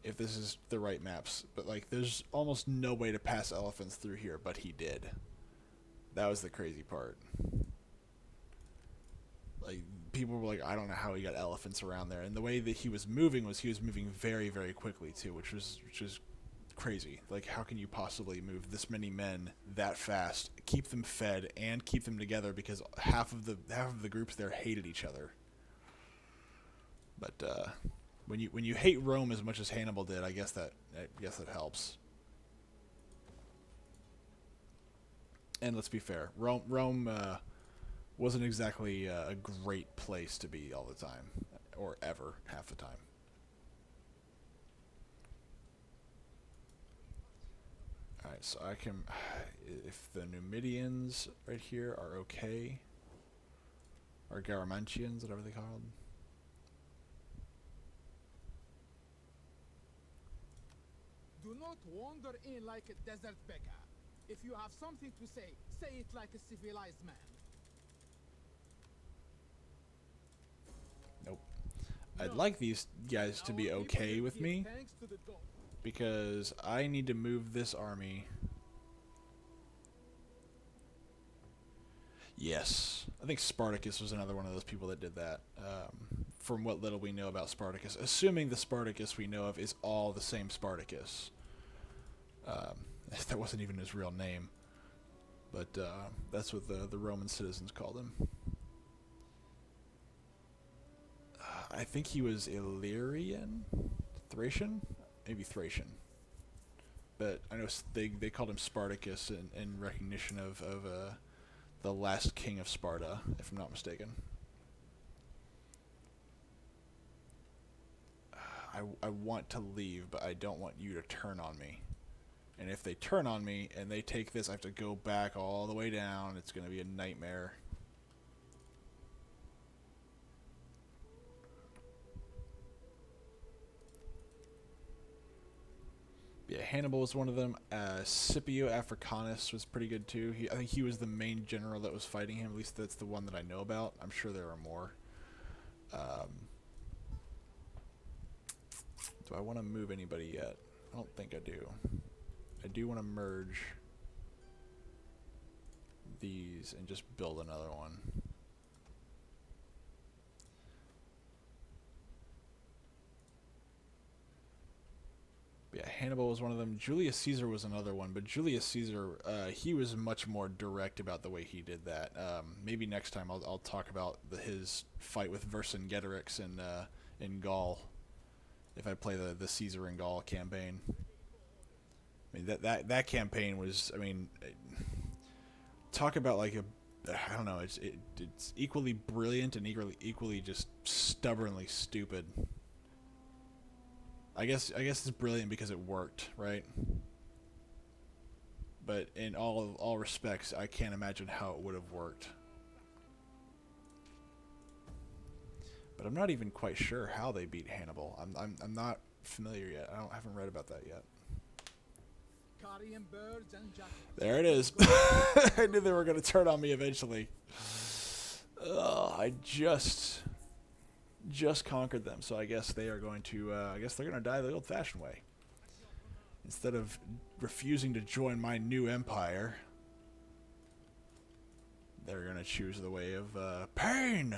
If this is the right maps. But, like, there's almost no way to pass elephants through here, but he did. That was the crazy part. Like, people were like, I don't know how he got elephants around there. And the way that he was moving very, very quickly, too, which was crazy. Like, how can you possibly move this many men that fast, keep them fed, and keep them together, because half of the groups there hated each other. But when you hate Rome as much as Hannibal did, I guess that helps. And let's be fair, Rome wasn't exactly a great place to be all the time, or ever, half the time. Alright, so I can, if the Numidians right here are okay, or Garamantians, whatever they called. Do not wander in like a desert beggar. If you have something to say it like a civilized man. Nope. I'd like these guys to be okay with me, because I need to move this army. Yes. I think Spartacus was another one of those people that did that. From what little we know about Spartacus. Assuming the Spartacus we know of is all the same Spartacus. That wasn't even his real name. But that's what the Roman citizens called him. I think he was Illyrian? Thracian? Maybe Thracian. But I know they called him Spartacus in recognition of the last king of Sparta, if I'm not mistaken. I want to leave, but I don't want you to turn on me. And if they turn on me and they take this, I have to go back all the way down. It's going to be a nightmare. Yeah, Hannibal was one of them. Scipio Africanus was pretty good too. I think he was the main general that was fighting him. At least that's the one that I know about. I'm sure there are more. Do I want to move anybody yet? I don't think I do. I do want to merge these and just build another one. Yeah, Hannibal was one of them. Julius Caesar was another one, but Julius Caesar, he was much more direct about the way he did that. Maybe next time I'll talk about his fight with Vercingetorix in Gaul, if I play the Caesar in Gaul campaign. I mean that campaign was, I mean, talk about like I don't know, it's equally brilliant and equally just stubbornly stupid. I guess it's brilliant because it worked, right? But in all respects, I can't imagine how it would have worked. But I'm not even quite sure how they beat Hannibal. I'm not familiar yet. I haven't read about that yet. Carrying birds and jackals. There it is. I knew they were going to turn on me eventually. I just conquered them, so I guess they are going to. I guess they're going to die the old-fashioned way. Instead of refusing to join my new empire, they're going to choose the way of pain.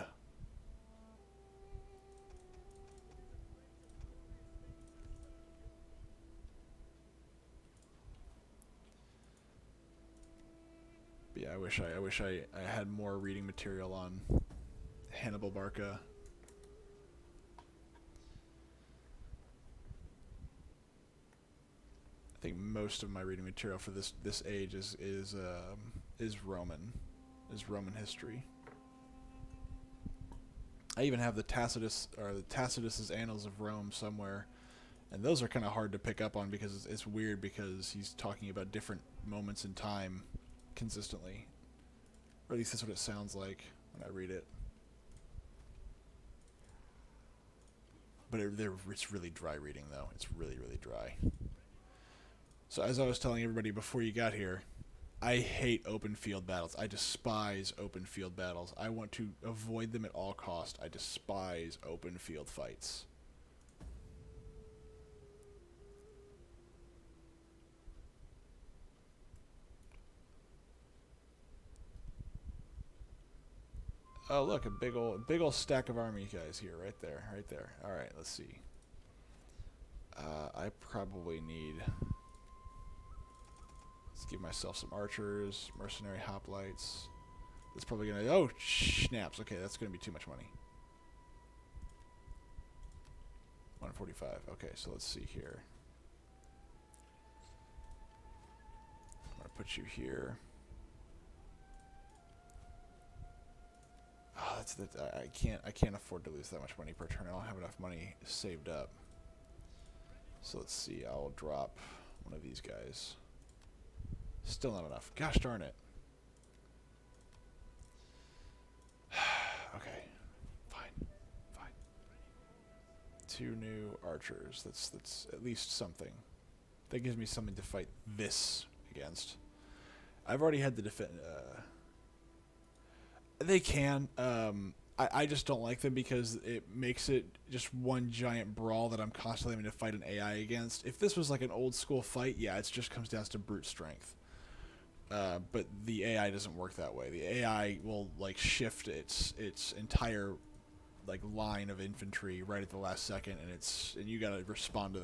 But yeah, I wish I had more reading material on Hannibal Barca. I think most of my reading material for this age is Roman history. I even have the Tacitus's Annals of Rome somewhere, and those are kind of hard to pick up on because it's weird because he's talking about different moments in time consistently, or at least that's what it sounds like when I read it. But it's really dry reading though. It's really dry. So as I was telling everybody before you got here, I hate open field battles. I despise open field battles. I want to avoid them at all cost. I despise open field fights. Oh look, a big old stack of army guys here, right there. All right, let's see. I probably need. Let's give myself some archers, mercenary hoplites. That's probably gonna. Oh snaps! Okay, that's gonna be too much money. 145. Okay, so let's see here. I'm gonna put you here. Oh, that's the. I can't afford to lose that much money per turn. I don't have enough money saved up. So let's see. I'll drop one of these guys. Still not enough. Gosh darn it. Okay. Fine. 2 new archers. That's at least something. That gives me something to fight this against. I've already had the defend. They can. I just don't like them because it makes it just one giant brawl that I'm constantly having to fight an AI against. If this was like an old school fight, yeah, it just comes down to brute strength. But the AI doesn't work that way. The AI will like shift its entire like line of infantry right at the last second, and you gotta respond to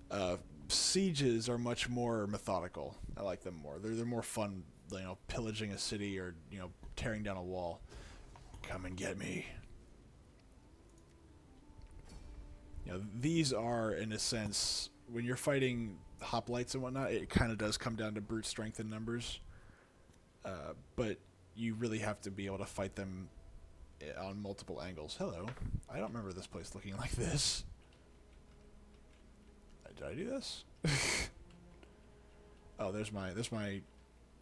that. Sieges are much more methodical. I like them more. They're more fun. You know, pillaging a city or tearing down a wall. Come and get me. These are in a sense when you're fighting hoplites and whatnot, it kind of does come down to brute strength and numbers. But you really have to be able to fight them on multiple angles. Hello. I don't remember this place looking like this. Did I do this? Oh, there's my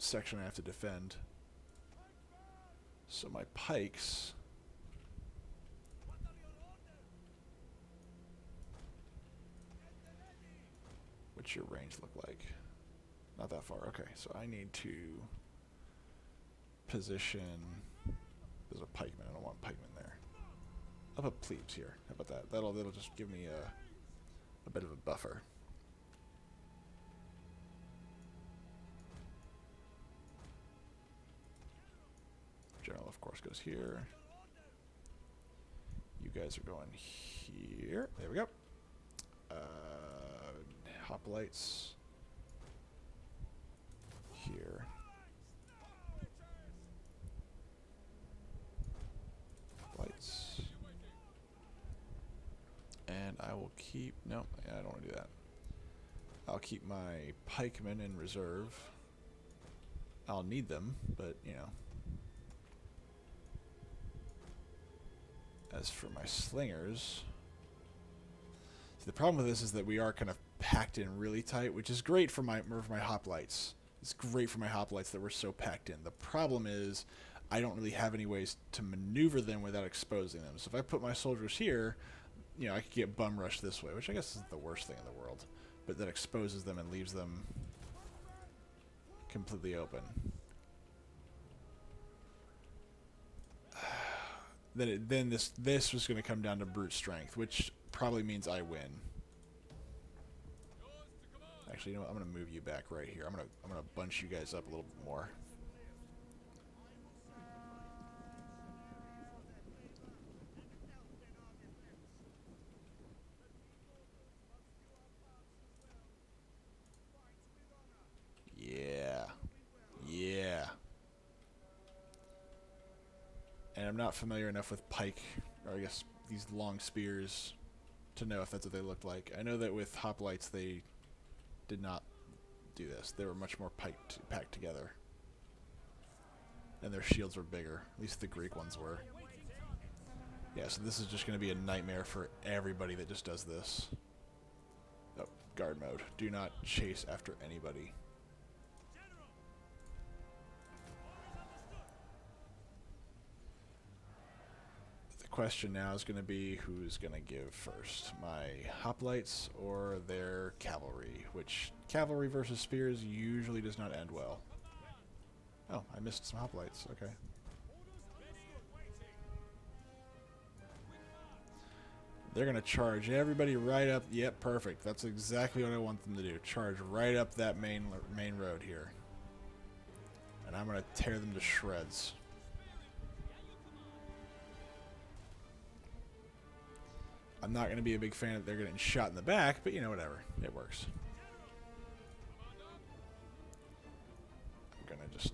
section I have to defend. So my pikes. What's your range look like? Not that far. Okay, so I need to position. There's a pikeman. I don't want pikeman there. I'll put plebes here. How about that? That'll just give me a bit of a buffer. General, of course, goes here. You guys are going here. There we go. Hoplites here. Lights. And I will keep... No, I don't want to do that. I'll keep my pikemen in reserve. I'll need them, but, you know. As for my slingers... See, the problem with this is that we are kind of packed in really tight, which is great for my hoplites. It's great for my hoplites that we're so packed in. The problem is I don't really have any ways to maneuver them without exposing them. So if I put my soldiers here, you know, I could get bum rushed this way, which I guess isn't the worst thing in the world. But that exposes them and leaves them completely open. Then this was going to come down to brute strength, which probably means I win. Actually, you know what? I'm going to move you back right here. I'm going to bunch you guys up a little bit more. Yeah. Yeah. And I'm not familiar enough with pike, or I guess these long spears, to know if that's what they looked like. I know that with hoplites they did not do this. They were much more packed together. And their shields were bigger. At least the Greek ones were. Yeah, so this is just going to be a nightmare for everybody that just does this. Oh, guard mode. Do not chase after anybody. Question now is going to be who's going to give first, my hoplites or their cavalry, which cavalry versus spears usually does not end well. Oh, I missed some hoplites. Okay. They're going to charge everybody right up. Yep, perfect. That's exactly what I want them to do. Charge right up that main road here. And I'm going to tear them to shreds. I'm not going to be a big fan that they're getting shot in the back, but you know, whatever. It works. I'm going to just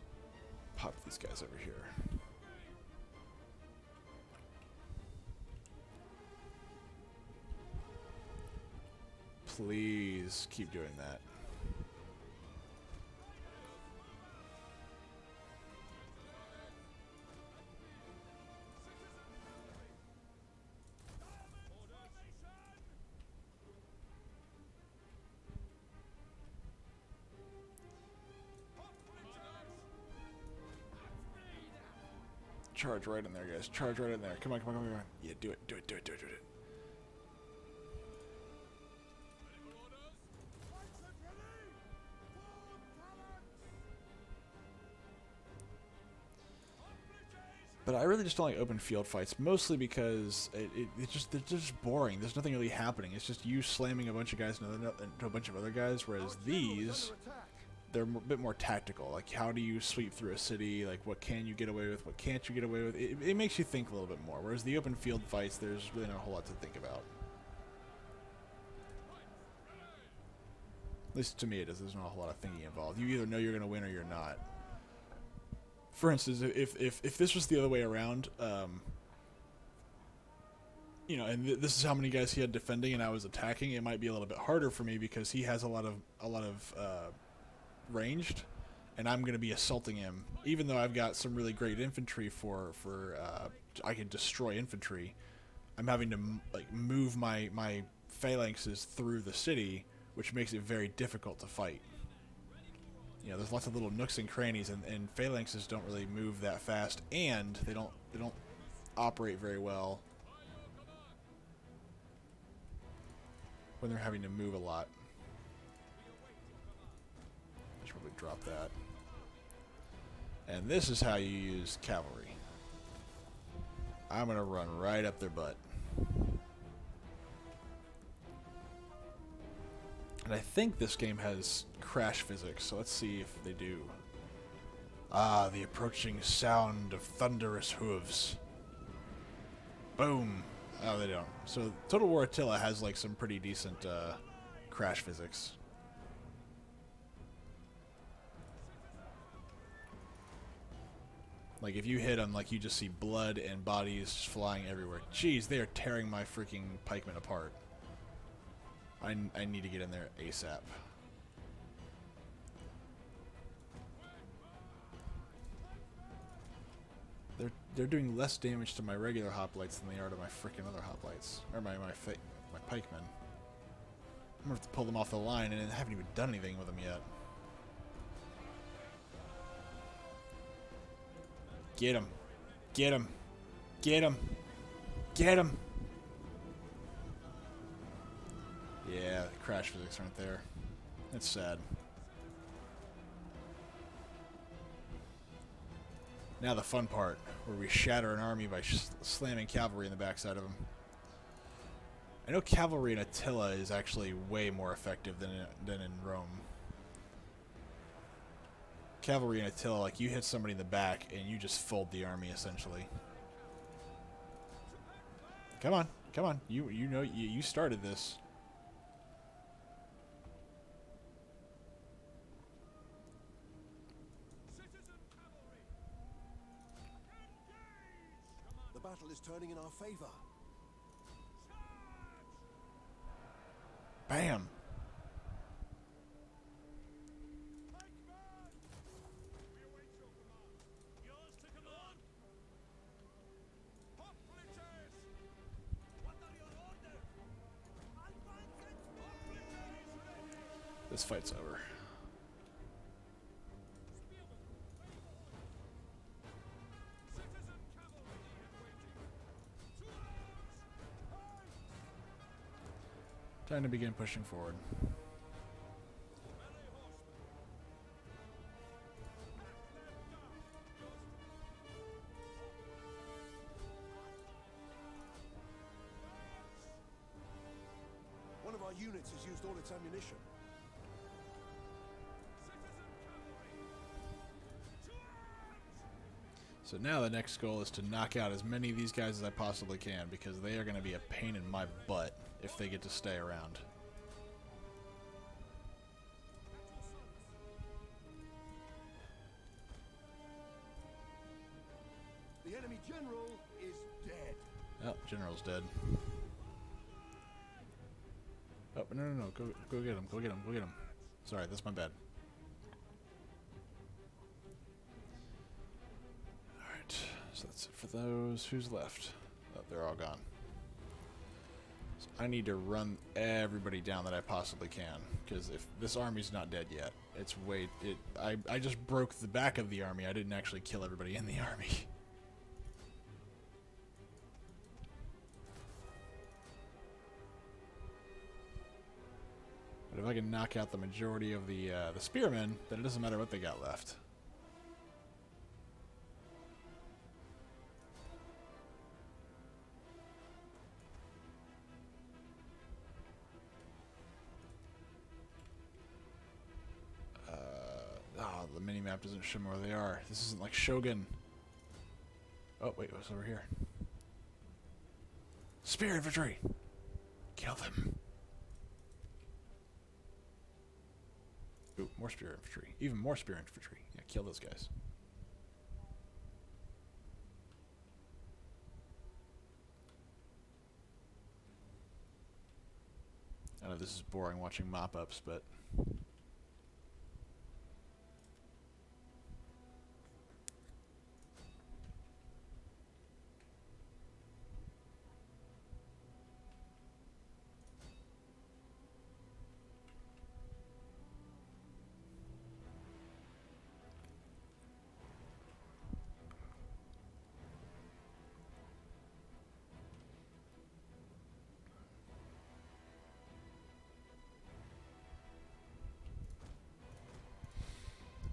pop these guys over here. Please keep doing that. Charge right in there, guys. Charge right in there. Come on, come on, come on, come on. Yeah, do it, do it, do it, do it, do it. But I really just don't like open field fights, mostly because they're just boring. There's nothing really happening. It's just you slamming a bunch of guys into a bunch of other guys, whereas these, they're a bit more tactical. Like, how do you sweep through a city? Like, what can you get away with? What can't you get away with? It makes you think a little bit more. Whereas the open field fights, there's really not a whole lot to think about. At least to me it is. There's not a whole lot of thinking involved. You either know you're going to win or you're not. For instance, if this was the other way around, you know, and this is how many guys he had defending and I was attacking, it might be a little bit harder for me because he has a lot of ranged, and I'm going to be assaulting him. Even though I've got some really great infantry for I can destroy infantry, I'm having to like move my phalanxes through the city, which makes it very difficult to fight. You know, there's lots of little nooks and crannies, and phalanxes don't really move that fast, and they don't operate very well when they're having to move a lot. drop that. And this is how you use cavalry. I'm gonna run right up their butt. And I think this game has crash physics, so let's see if they do. Ah, the approaching sound of thunderous hooves. Boom. Oh, they don't. So Total War Attila has like some pretty decent crash physics. Like if you hit them, like you just see blood and bodies just flying everywhere. Jeez, they are tearing my freaking pikemen apart. I need to get in there ASAP. They're doing less damage to my regular hoplites than they are to my freaking other hoplites, or my pikemen. I'm gonna have to pull them off the line, and I haven't even done anything with them yet. Get him! Get him! Get him! Get him! Yeah, the crash physics aren't there. That's sad. Now the fun part, where we shatter an army by slamming cavalry in the backside of them. I know cavalry in Attila is actually way more effective than in Rome. Cavalry in Attila, like you hit somebody in the back and you just fold the army essentially. Come on, come on. You know you started this. The battle is turning in our favor. Bam. This fight's over. Time to begin pushing forward. One of our units has used all its ammunition. So now the next goal is to knock out as many of these guys as I possibly can, because they are going to be a pain in my butt if they get to stay around. The enemy general is dead. Oh, general's dead. Oh, no. Go get him. Go get him. Go get him. Sorry, that's my bad. Alright, so that's it for those. Who's left? Oh, they're all gone. So I need to run everybody down that I possibly can, because if this army's not dead yet, it's way... I just broke the back of the army. I didn't actually kill everybody in the army. But if I can knock out the majority of the spearmen, then it doesn't matter what they got left. The minimap doesn't show me where they are. This isn't like Shogun. Oh, wait, what's over here? Spear infantry! Kill them. Ooh, more spear infantry. Even more spear infantry. Yeah, kill those guys. I know this is boring watching mop-ups, but...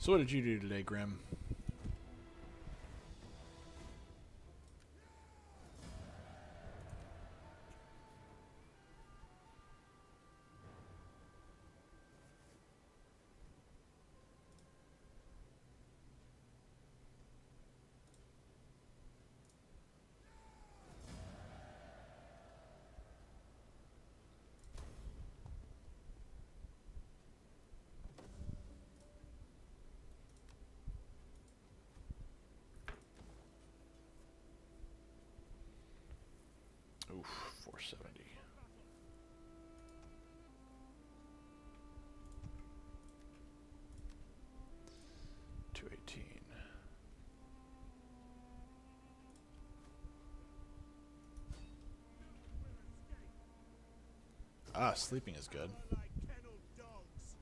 So what did you do today, Grim? Oof, 470. $218. Ah, sleeping is good. Like kennel dogs.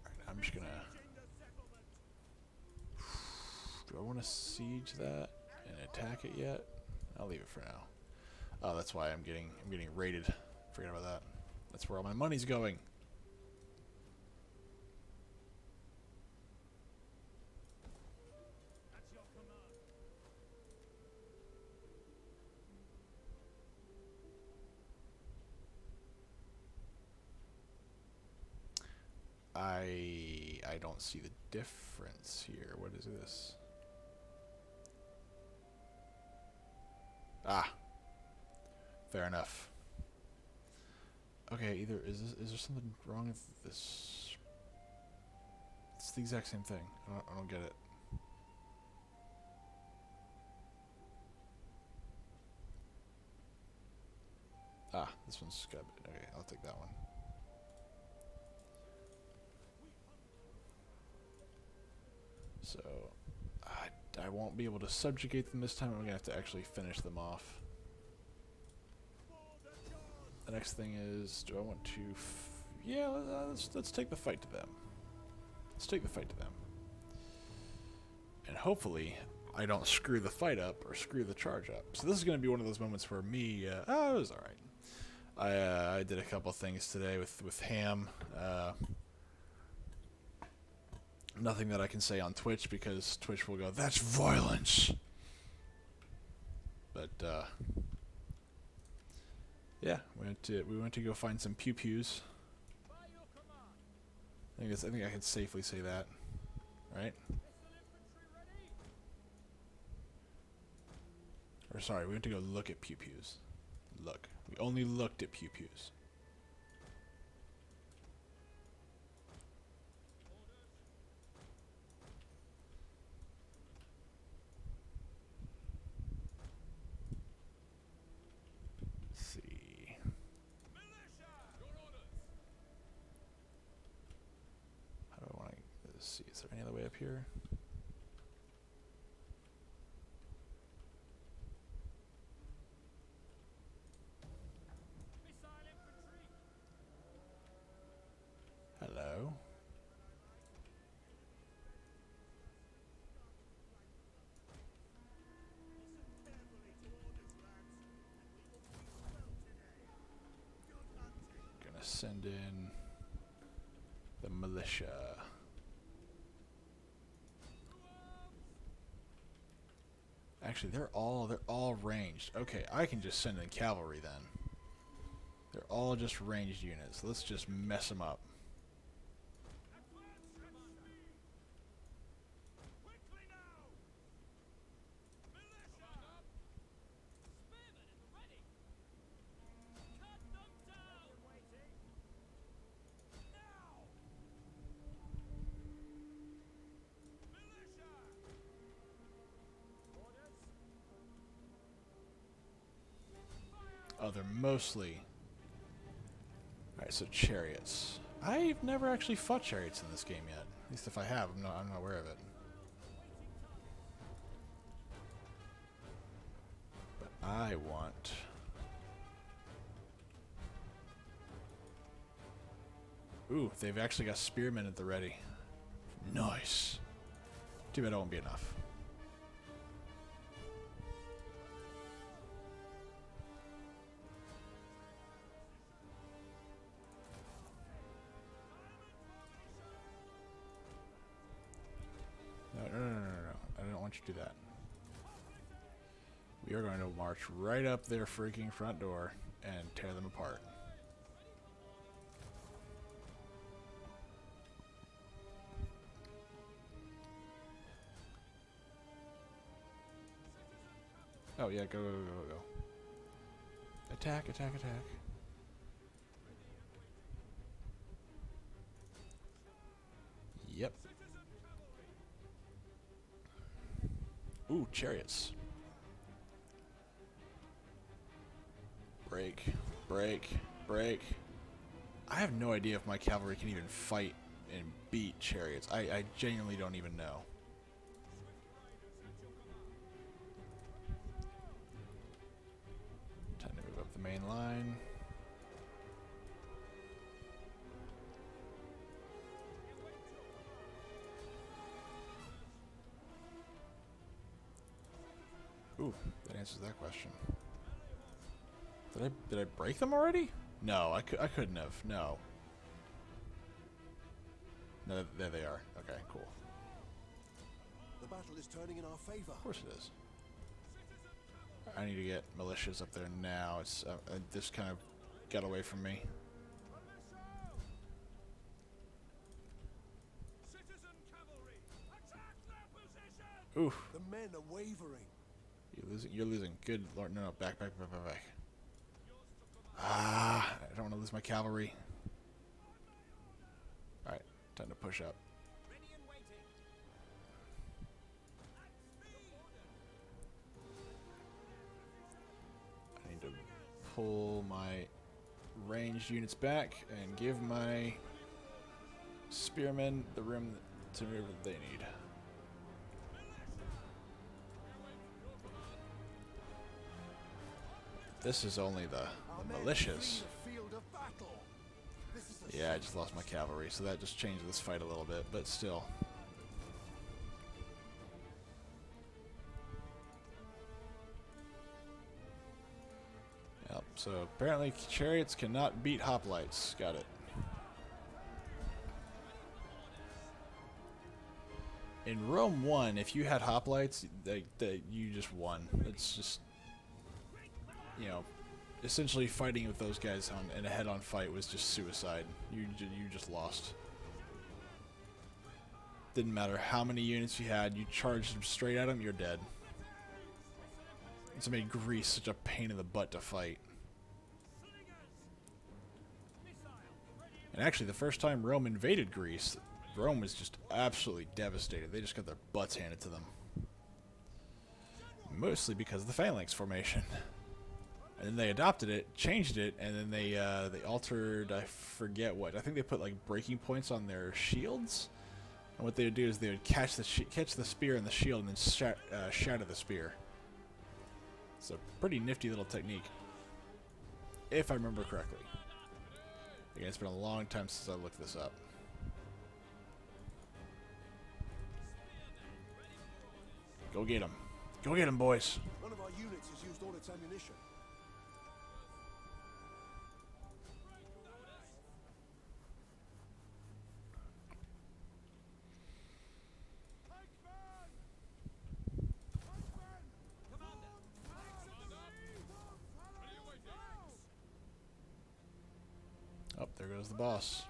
Alright, I'm just gonna. In the settlement. Do I want to siege that and attack it yet? I'll leave it for now. Oh, that's why I'm getting raided. Forget about that. That's where all my money's going. That's your command. I don't see the difference here. What is this? Ah. Fair enough. Okay, either is there something wrong with this? It's the exact same thing. I don't get it. Ah, this one's got. Okay, I'll take that one. So, I won't be able to subjugate them this time. I'm gonna have to actually finish them off. The next thing is, do I want to? Yeah, let's take the fight to them. Let's take the fight to them, and hopefully, I don't screw the fight up or screw the charge up. So this is gonna be one of those moments where me, it was all right. I did a couple things today with Ham. Nothing that I can say on Twitch because Twitch will go, that's violence. But yeah, we went to go find some pew pews. By your command. I think I can safely say that, right? Missile infantry ready. Or sorry, we went to go look at pew pews. Look, we only looked at pew pews. Militia. Your orders. How do I want to see? Is there any other way up here? Missile infantry. Hello. Listen carefully to orders, lads, and we will feast well today. Good hunting. Gonna send in the militia. Actually, they're all ranged. Okay, I can just send in cavalry then. They're all just ranged units. Let's just mess them up. Advance at speed. Quickly now. Militia. Spearmen in the ready. Cut them down. Waiting. Now. Militia. Orders. Oh, they're mostly. Alright, so chariots. I've never actually fought chariots in this game yet. At least if I have, I'm not aware of it. But I want. Ooh, they've actually got spearmen at the ready. Nice. Too bad it won't be enough. don't you do that? We are going to march right up their freaking front door and tear them apart. Oh yeah, go, go, go, go, go. Attack, attack, attack. Yep. Ooh, chariots. Break, break, break. I have no idea if my cavalry can even fight and beat chariots. I genuinely don't even know. Time to move up the main line. Ooh, that answers that question. Did I break them already? No, I couldn't have. No. No, there they are. Okay, cool. The battle is turning in our favor. Of course it is. I need to get militias up there now. It's this kind of got away from me. Citizen cavalry, attack their position! Oof. The men are wavering. You're losing. You're losing. Good lord. No, no. Back, back, back, back, back. Ah, I don't want to lose my cavalry. Alright, time to push up. Ready and waiting. I need to pull my ranged units back and give my spearmen the room to maneuver that they need. This is only the militias. Flee the field of battle. This is a Yeah, I just lost my cavalry, so that just changed this fight a little bit, but still. Yep, so apparently chariots cannot beat hoplites. Got it. In Rome 1, if you had hoplites, you just won. It's just, you know, essentially fighting with those guys in a head-on fight was just suicide. You just lost. Didn't matter how many units you had, you charged them straight at them, you're dead. It's made Greece such a pain in the butt to fight. And actually, the first time Rome invaded Greece, Rome was just absolutely devastated. They just got their butts handed to them. Mostly because of the phalanx formation. And then they adopted it, changed it, and then they altered, I forget what. I think they put like breaking points on their shields. And what they would do is they would catch the spear in the shield and then shatter the spear. It's a pretty nifty little technique, if I remember correctly. Again, it's been a long time since I looked this up. Go get him. Go get him, boys. One of our units has used all its ammunition. Oh, there goes the boss.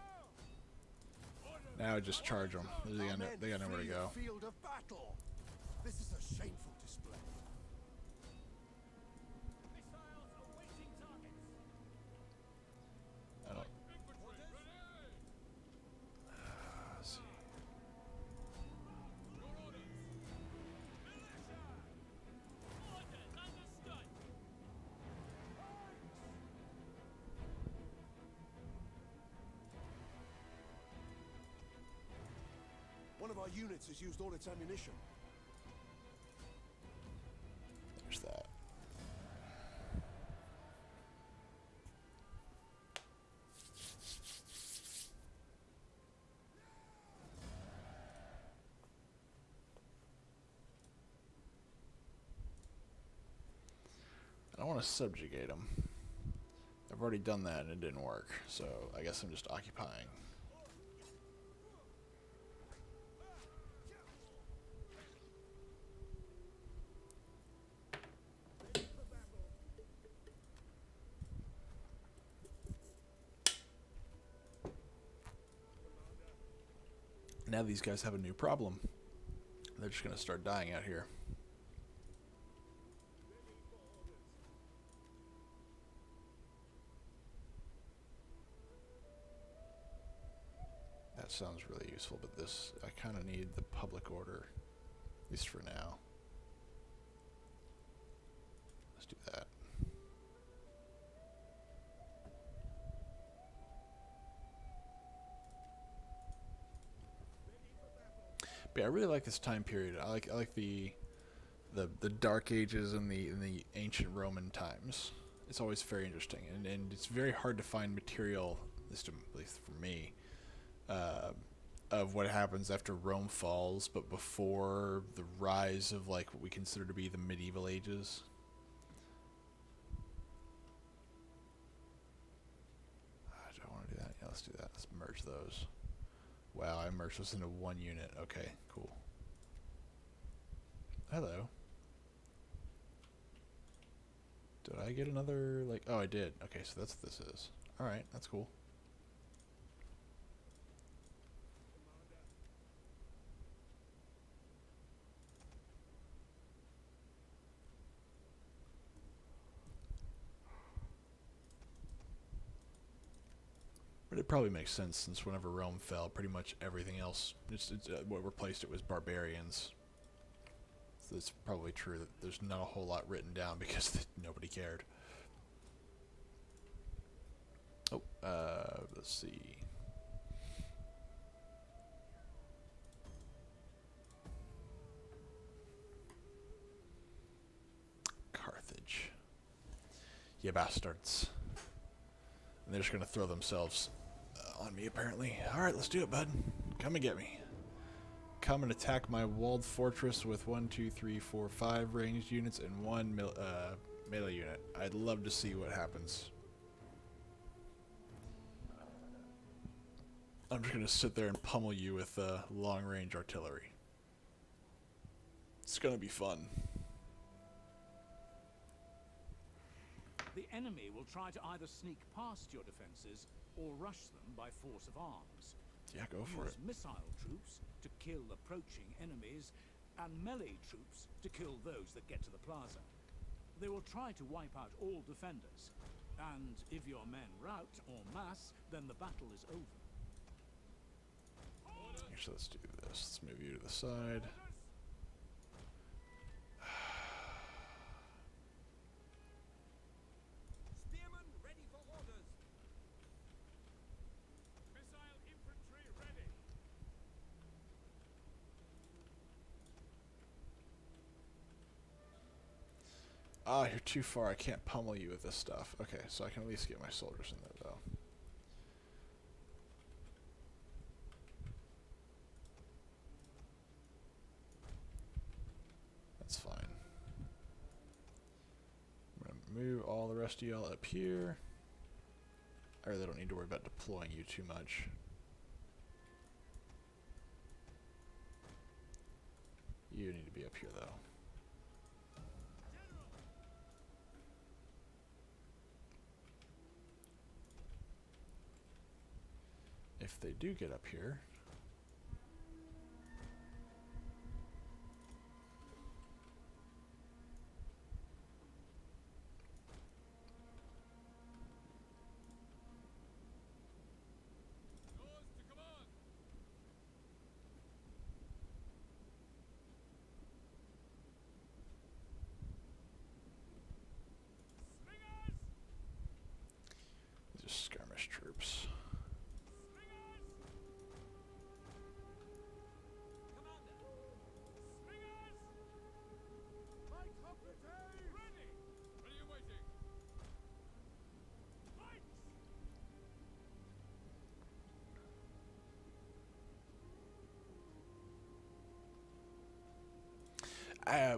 Now just charge them. They got nowhere to go. The field of battle. This is a shameful display. I don't. Let's see. One of our units has used all its ammunition. There's that. I don't want to subjugate them. I've already done that and it didn't work, so I guess I'm just occupying. Now these guys have a new problem. They're just going to start dying out here. That sounds really useful, but this, I kind of need the public order, at least for now. Let's do that. But yeah, I really like this time period. I like the Dark Ages and the ancient Roman times. It's always very interesting, and it's very hard to find material, at least for me, of what happens after Rome falls, but before the rise of like what we consider to be the medieval ages. Do I want to do that? Yeah, let's do that. Let's merge those. Wow, I merged this into one unit. Okay, cool. Hello. Did I get another, like, oh, I did. Okay, so that's what this is. Alright, that's cool. But it probably makes sense, since whenever Rome fell, pretty much everything else, what replaced it was barbarians. So it's probably true that there's not a whole lot written down because nobody cared. Oh, let's see. Carthage. You bastards. And they're just going to throw themselves on me, apparently. Alright, let's do it, bud. Come and get me. Come and attack my walled fortress with 1, 2, 3, 4, 5 ranged units and 1 melee unit. I'd love to see what happens. I'm just going to sit there and pummel you with long-range artillery. It's going to be fun. The enemy will try to either sneak past your defenses or rush them by force of arms. Yeah, go for it. Use missile troops to kill approaching enemies, and melee troops to kill those that get to the plaza. They will try to wipe out all defenders, and if your men rout en masse, then the battle is over. Actually, let's do this. Let's move you to the side. Spearmen ready for orders. Missile infantry ready. Ah, you're too far. I can't pummel you with this stuff. Okay, so I can at least get my soldiers in there, though. That's fine. I'm going to move all the rest of y'all up here. I really don't need to worry about deploying you too much. You need to be up here, though. If they do get up here, Yours to command. Slingers! these are skirmish troops. Slingers! Commander! Slingers! My company! Ready! Ready and waiting. Fight!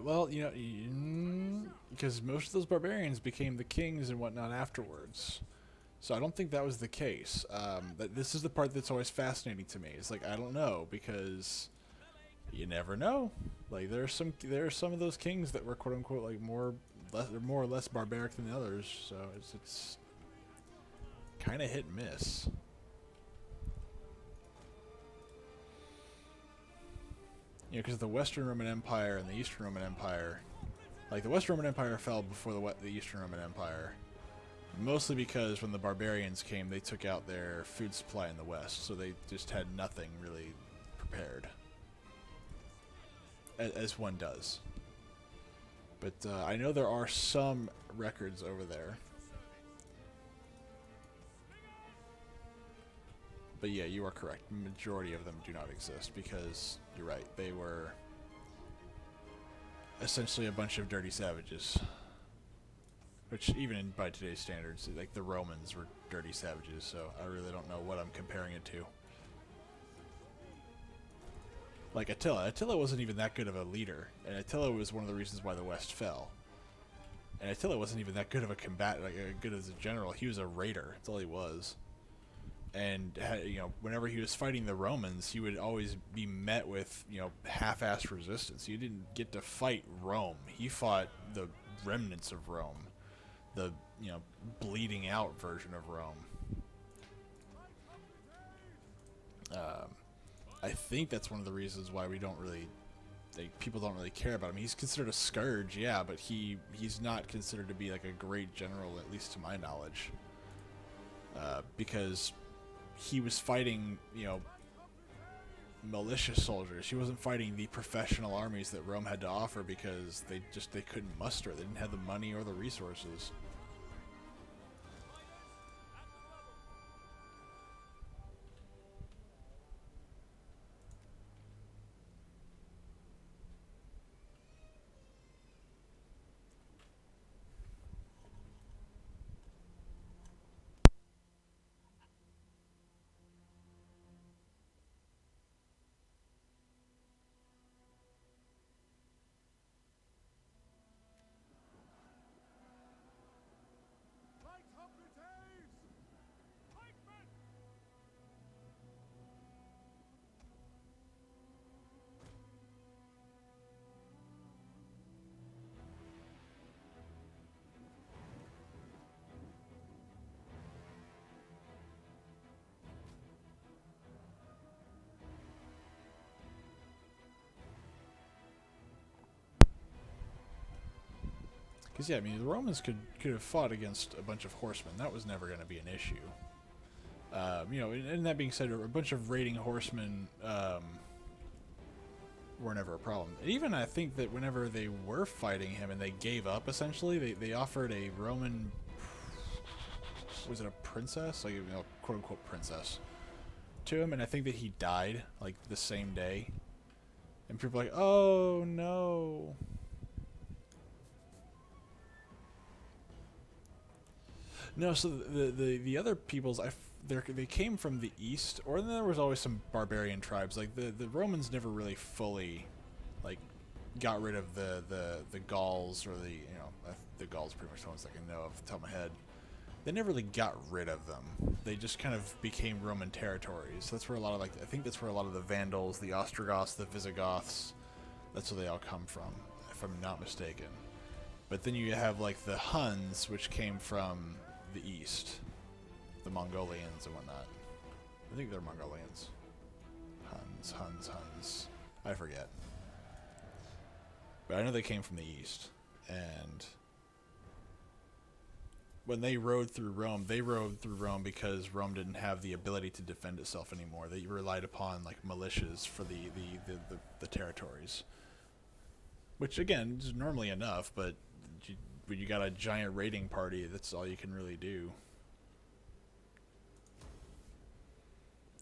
Well, you know, because most of those barbarians became the kings and whatnot afterwards. So I don't think that was the case. But this is the part that's always fascinating to me. It's like, I don't know, because you never know. Like, there are some of those kings that were quote unquote like more or less barbaric than the others. So it's kind of hit and miss. You know, because the Western Roman Empire and the Eastern Roman Empire, like the Western Roman Empire fell before the Eastern Roman Empire, mostly because when the barbarians came, they took out their food supply in the West, so they just had nothing really prepared, as one does. But I know there are some records over there. But yeah, you are correct. Majority of them do not exist because you're right. They were essentially a bunch of dirty savages. Which even by today's standards, like the Romans were dirty savages, so I really don't know what I'm comparing it to. Like Attila. Attila wasn't even that good of a leader, and Attila was one of the reasons why the West fell. And Attila wasn't even that good of a combatant, like good as a general. He was a raider. That's all he was. And you know, whenever he was fighting the Romans, he would always be met with, you know, half-assed resistance. He didn't get to fight Rome. He fought the remnants of Rome, the, you know, bleeding out version of Rome. I think that's one of the reasons why we don't really, people don't really care about him. He's considered a scourge, yeah, but he's not considered to be like a great general, at least to my knowledge, because he was fighting, you know, militia soldiers. He wasn't fighting the professional armies that Rome had to offer because they couldn't muster. They didn't have the money or the resources. Because yeah, I mean, the Romans could have fought against a bunch of horsemen. That was never going to be an issue. You know, and that being said, a bunch of raiding horsemen were never a problem. And even I think that whenever they were fighting him and they gave up, essentially, they offered a Roman, was it a princess, like, you know, quote unquote princess, to him, and I think that he died like the same day. And people were like, oh no. No, so the other peoples, they came from the east, or then there was always some barbarian tribes. Like the Romans never really fully, like, got rid of the Gauls, or the Gauls, pretty much the ones I can know off the top of my head. They never really got rid of them. They just kind of became Roman territories. That's where a lot of, like, I think that's where a lot of the Vandals, the Ostrogoths, the Visigoths, that's where they all come from, if I'm not mistaken. But then you have, like, the Huns, which came from the east, the Mongolians and whatnot. I think they're Mongolians. Huns. I forget. But I know they came from the east. And when they rode through Rome because Rome didn't have the ability to defend itself anymore. They relied upon, like, militias for the territories. Which, again, is normally enough, but when you got a giant raiding party, that's all you can really do.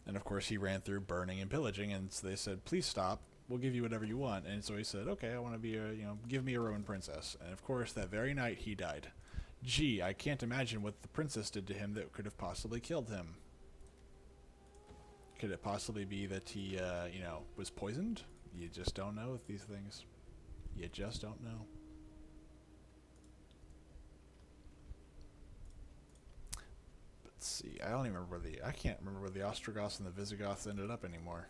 And of course he ran through burning and pillaging, and so they said, please stop, we'll give you whatever you want. And so he said, okay, I want to be give me a Roman princess. And of course that very night he died. Gee, I can't imagine what the princess did to him that could have possibly killed him. Could it possibly be that he was poisoned? You just don't know with these things. You just don't know. Let's see. I don't even remember I can't remember where the Ostrogoths and the Visigoths ended up anymore.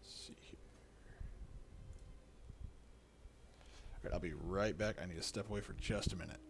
Let's see here. Alright, I'll be right back. I need to step away for just a minute.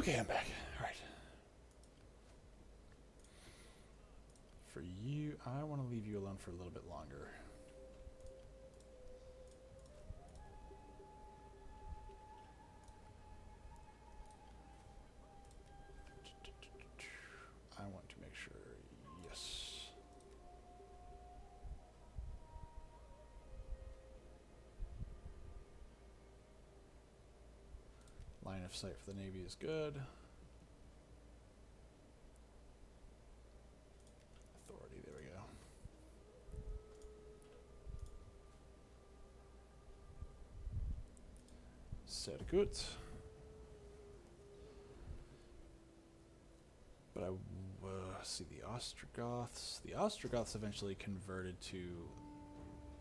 Okay, I'm back. All right. For you, I want to leave you alone for a little bit longer. I want to make sure, yes. Line of sight for the Navy is good. Authority, there we go. Sehr gut. But see the Ostrogoths. The Ostrogoths eventually converted to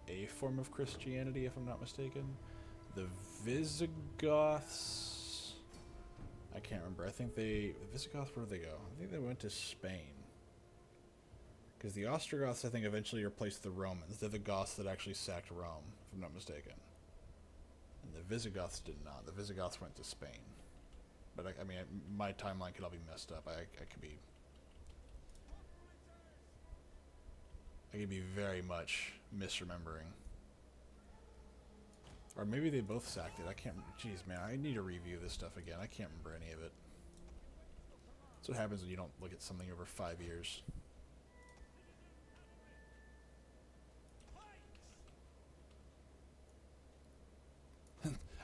a form of Christianity, if I'm not mistaken. The Visigoths, I can't remember. I think the Visigoths, where did they go? I think they went to Spain. Because the Ostrogoths, I think, eventually replaced the Romans. They're the Goths that actually sacked Rome, if I'm not mistaken. And the Visigoths did not. The Visigoths went to Spain. But I mean, my timeline could all be messed up. I could be very much misremembering. Or maybe they both sacked it. I can't. Jeez, man, I need to review this stuff again. I can't remember any of it. That's what happens when you don't look at something over 5 years.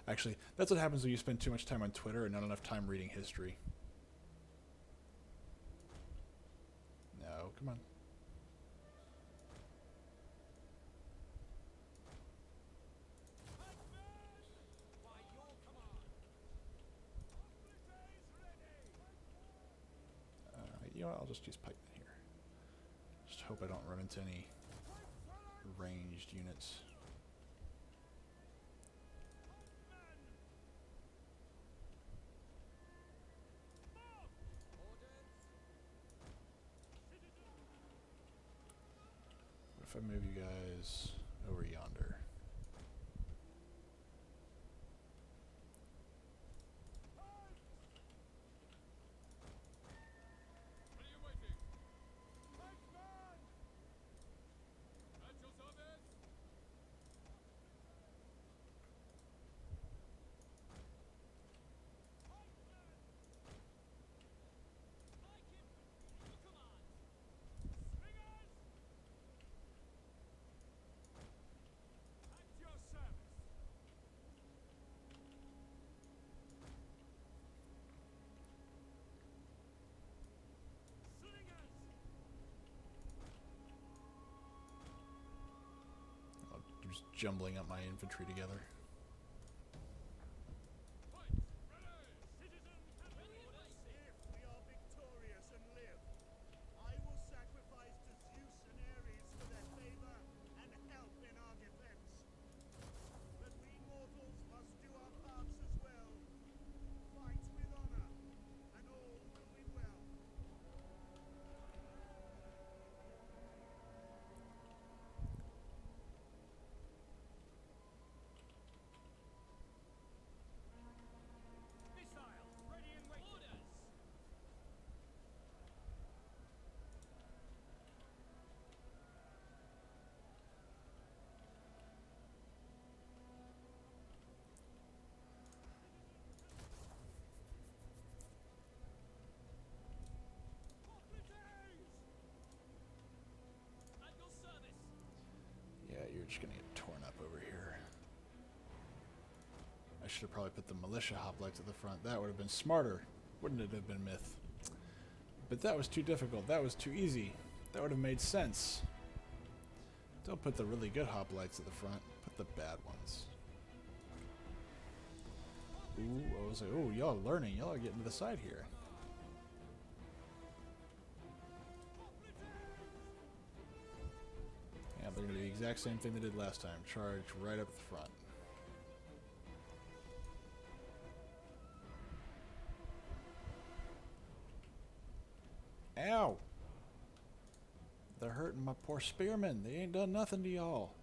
Actually, that's what happens when you spend too much time on Twitter and not enough time reading history. No, come on. You know what, I'll just use pikemen here. Just hope I don't run into any ranged units. What if I move you guys over yonder? What are you waiting? Huntsman! At your service! At your service! Slingers! I'm just jumbling up my infantry together. Fight! Ready! Citizen! If we are victorious and live, I will sacrifice to Zeus and Ares for their favor and help in our defense. But we mortals must do our parts as well. Fight with honor, and all will be well. Missiles! Ready and waiting! Orders! At your service! Yeah, you're just gonna get torn up over here. I should have probably put the militia hoplites at the front. That would have been smarter, wouldn't it have been, Myth? But that was too difficult. That was too easy. That would have made sense. Don't put the really good hoplites at the front. Put the bad ones. Ooh, I was like, oh, y'all are learning. Y'all are getting to the side here. Yeah, they're going to do the exact same thing they did last time. Charge right up the front. Ow! They're hurting my poor spearmen. They ain't done nothing to y'all.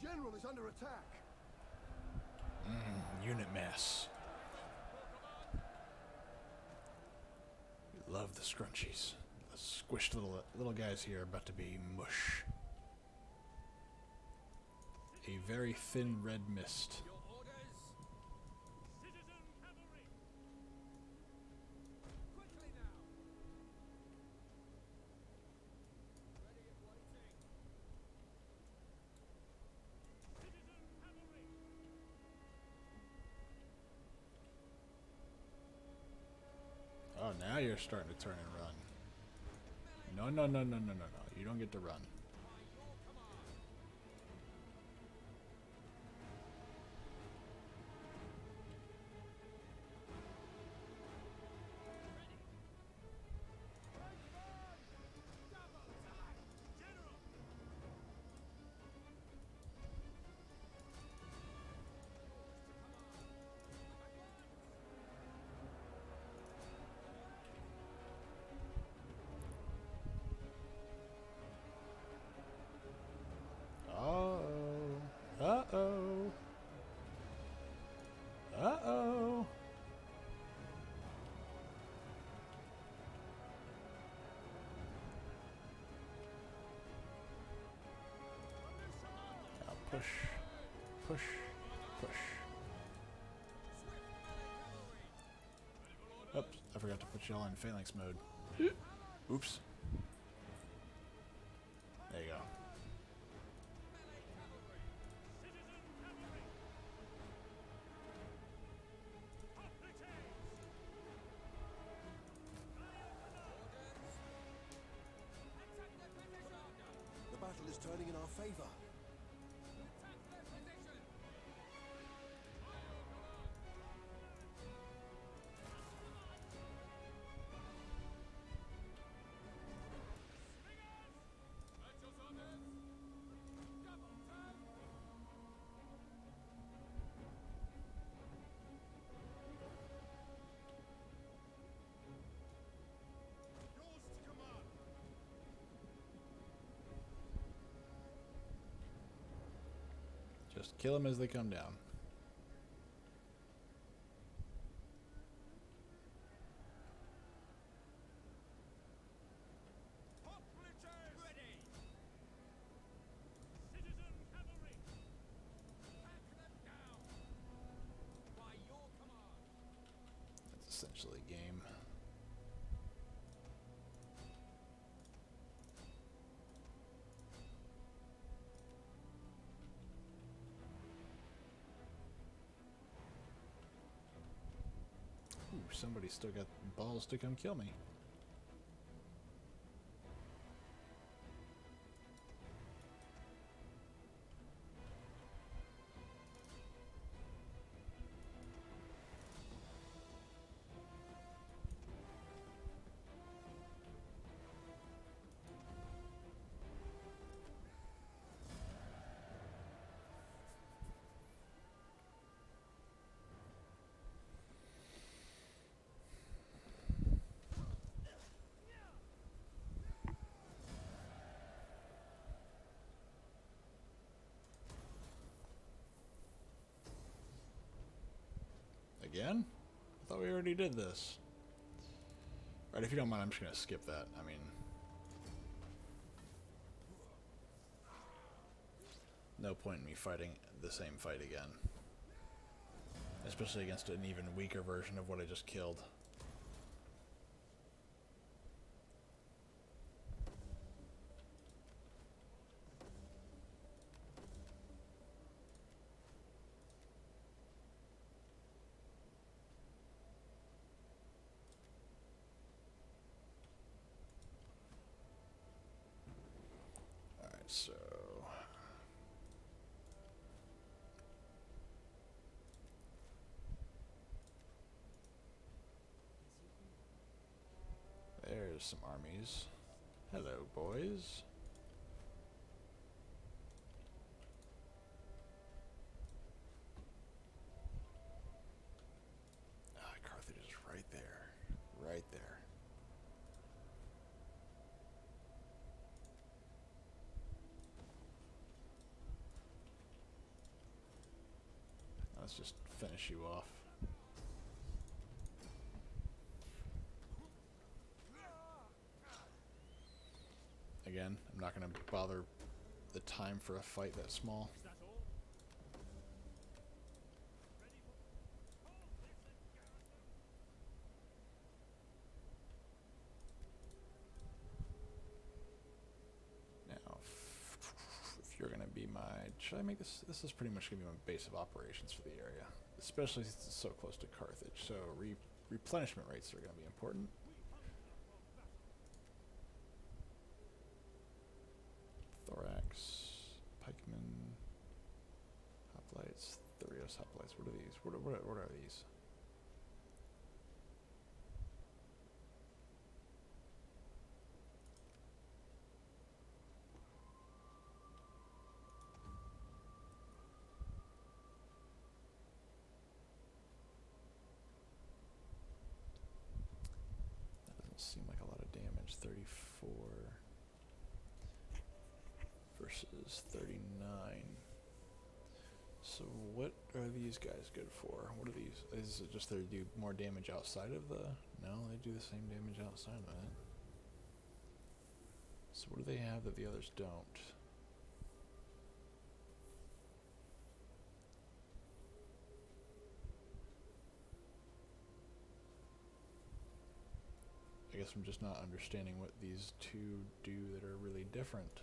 general is under attack. Unit mass. We love the scrunchies. The squished little guys here are about to be mush. A very thin red mist. Your orders. Citizen cavalry. Quickly now. Ready and waiting. Citizen cavalry. Oh, now you're starting to turn and run. No, no, no, no, no, no, no. You don't get to run. By your command. Uh-oh. Uh-oh. Uh-oh. Now push, push, push. Oops, I forgot to put y'all in phalanx mode. Oops. There you go. The battle is turning in our favor. Yours to command. Just kill them as they come down. Ready. Citizen cavalry. Hack them down. By your command. That's essentially game. Ooh, somebody still got balls to come kill me. Again? I thought we already did this. Right, if you don't mind, I'm just gonna skip that. I mean, no point in me fighting the same fight again. Especially against an even weaker version of what I just killed. Alright, so... there's some armies. Hello, boys. Ah, Carthage is right there. Right there. let's just finish you off. Again, I'm not going to bother the time for a fight that small. Is that all? Ready for... Hold this and garrison! Now, if you're going to be my... Should I make this... This is pretty much going to be my base of operations for the area. Especially since it's so close to Carthage. So replenishment rates are going to be important. Thorax, pikemen, hoplites, Thurios hoplites. What are these? What are these? That doesn't seem like a lot of damage. 34 versus 39. So what are these guys good for? What are these? Is it just they do more damage outside of the... No, they do the same damage outside of it. So what do they have that the others don't? I guess I'm just not understanding what these two do that are really different.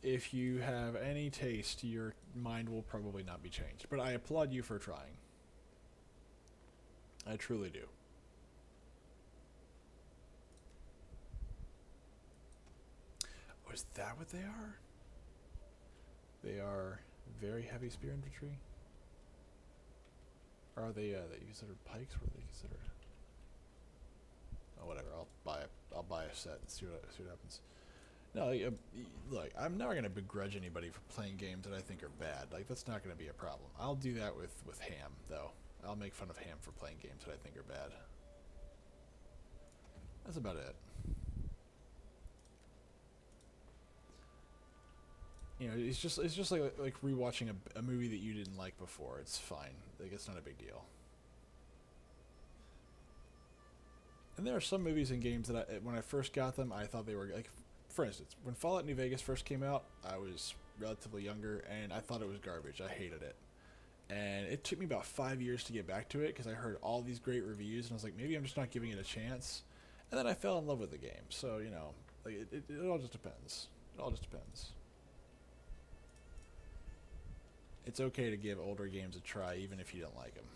If you have any taste, your mind will probably not be changed. But I applaud you for trying. I truly do. Oh, is that what they are? They are very heavy spear infantry? Or are they you considered pikes? What are they considered? Oh, whatever. I'll buy a set and see what happens. No, look, I'm never gonna begrudge anybody for playing games that I think are bad. Like, that's not gonna be a problem. I'll do that with Ham, though. I'll make fun of Ham for playing games that I think are bad. That's about it. You know, it's just like rewatching a movie that you didn't like before. It's fine. Like, it's not a big deal. And there are some movies and games that when I first got them, I thought they were like. For instance, when Fallout New Vegas first came out, I was relatively younger, and I thought it was garbage. I hated it. And it took me about 5 years to get back to it, because I heard all these great reviews, and I was like, maybe I'm just not giving it a chance. And then I fell in love with the game. So, you know, like it all just depends. It all just depends. It's okay to give older games a try, even if you don't like them.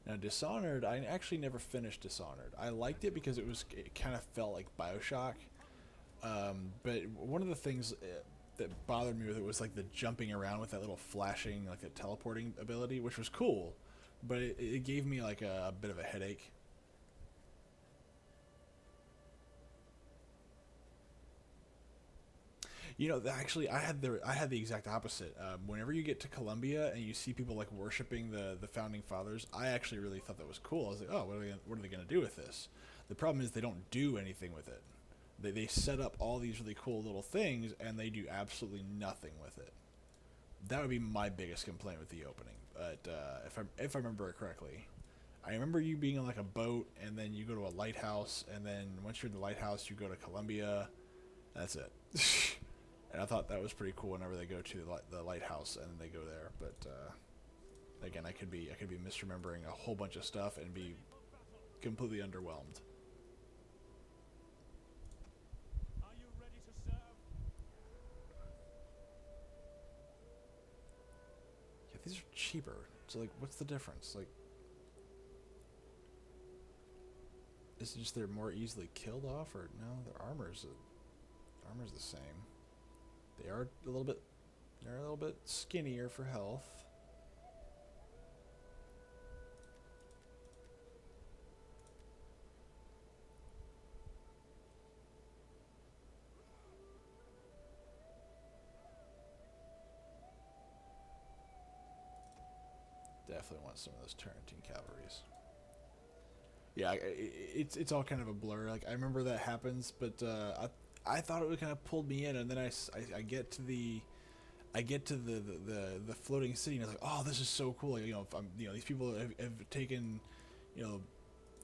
Now, Dishonored, I actually never finished Dishonored. I liked it because it kind of felt like BioShock. But one of the things that bothered me with it was like the jumping around with that little flashing, like a teleporting ability, which was cool. But it gave me like a bit of a headache. You know, actually, I had the exact opposite. Whenever you get to Columbia and you see people like worshiping the founding fathers, I actually really thought that was cool. I was like, oh, what are they going to do with this? The problem is they don't do anything with it. They set up all these really cool little things and they do absolutely nothing with it. That would be my biggest complaint with the opening. But if I remember it correctly, I remember you being on like a boat and then you go to a lighthouse, and then once you're in the lighthouse, you go to Columbia. That's it. And I thought that was pretty cool whenever they go to the lighthouse and they go there. But again, I could be misremembering a whole bunch of stuff and be completely underwhelmed. Are you ready to serve? Yeah, these are cheaper. So like, what's the difference? Like, Is it just they're more easily killed off, or no? Their armor's the same. They are a little bit. They're a little bit skinnier for health. Definitely want some of those Turrentine cavalries. Yeah, it's all kind of a blur. Like I remember that happens, but I thought it would kind of pulled me in, and then I get to the floating city, and I was like, oh, this is so cool. Like, you know, if I'm, you know, these people have taken, you know,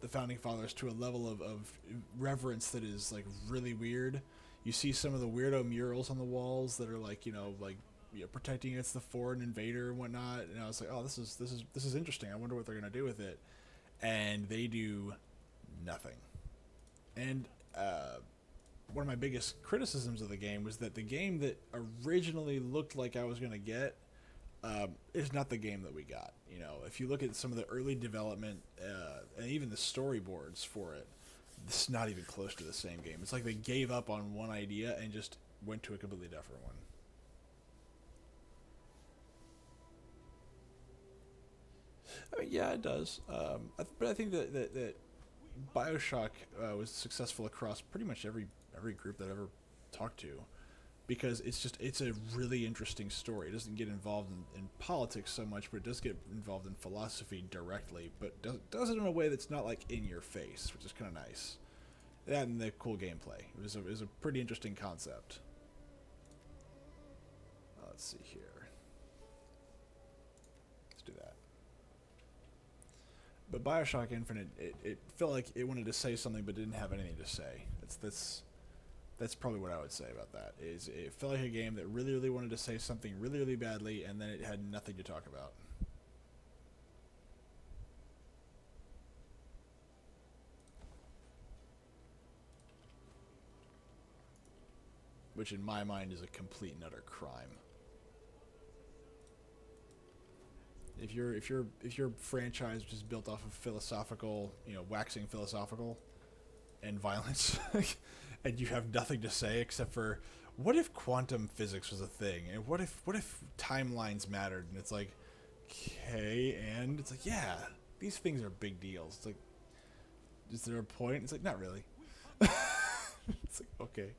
the founding fathers to a level of reverence that is like really weird. You see some of the weirdo murals on the walls that are like, you know, protecting against the foreign invader and whatnot. And I was like, oh, this is interesting. I wonder what they're gonna do with it. And they do nothing. And one of my biggest criticisms of the game was that the game that originally looked like I was gonna get is not the game that we got. You know, if you look at some of the early development and even the storyboards for it, it's not even close to the same game. It's like they gave up on one idea and just went to a completely different one. I mean, yeah, it does. But I think that BioShock was successful across pretty much every group that I ever talked to, because it's a really interesting story. It doesn't get involved in politics so much, but it does get involved in philosophy directly, but does it in a way that's not like in your face, which is kind of nice. That and the cool gameplay. It was a pretty interesting concept. Let's see here. Let's do that. But BioShock Infinite, it felt like it wanted to say something but didn't have anything to say. That's probably what I would say about that. Is it felt like a game that really, really wanted to say something really, really badly, and then it had nothing to talk about. Which in my mind is a complete and utter crime. If your franchise is built off of philosophical, you know, waxing philosophical and violence, and you have nothing to say except for, what if quantum physics was a thing, and what if timelines mattered, and it's like, okay, and it's like, yeah, these things are big deals. It's like, is there a point? It's like, not really. It's like, okay.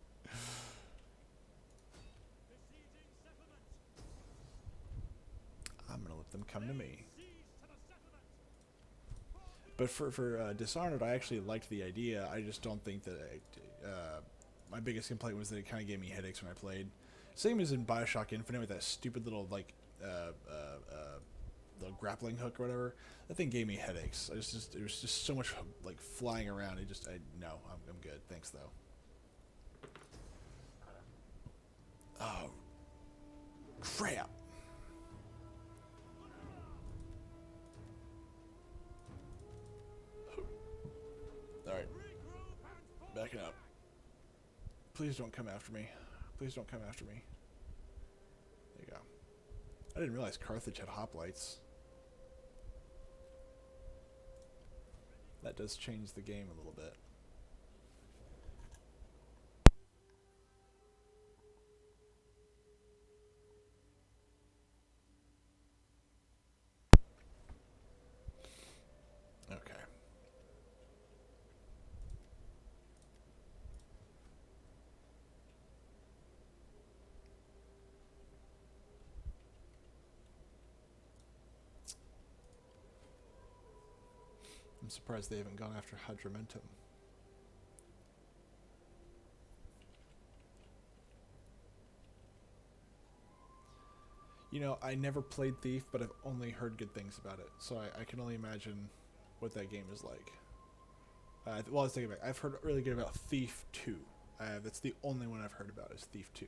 I'm gonna let them come to me. But for Dishonored, I actually liked the idea. I just don't think that my biggest complaint was that it kind of gave me headaches when I played. Same as in BioShock Infinite with that stupid little like the grappling hook or whatever. That thing gave me headaches. It was just so much like flying around. No, I'm good. Thanks though. Oh, crap. Alright. Backing up. Please don't come after me. Please don't come after me. There you go. I didn't realize Carthage had hoplites. That does change the game a little bit. Okay. I'm surprised they haven't gone after Hadramentum. You know, I never played Thief, but I've only heard good things about it, so I can only imagine what that game is like. Well, let's take it back. I've heard really good about Thief 2. That's the only one I've heard about is Thief 2.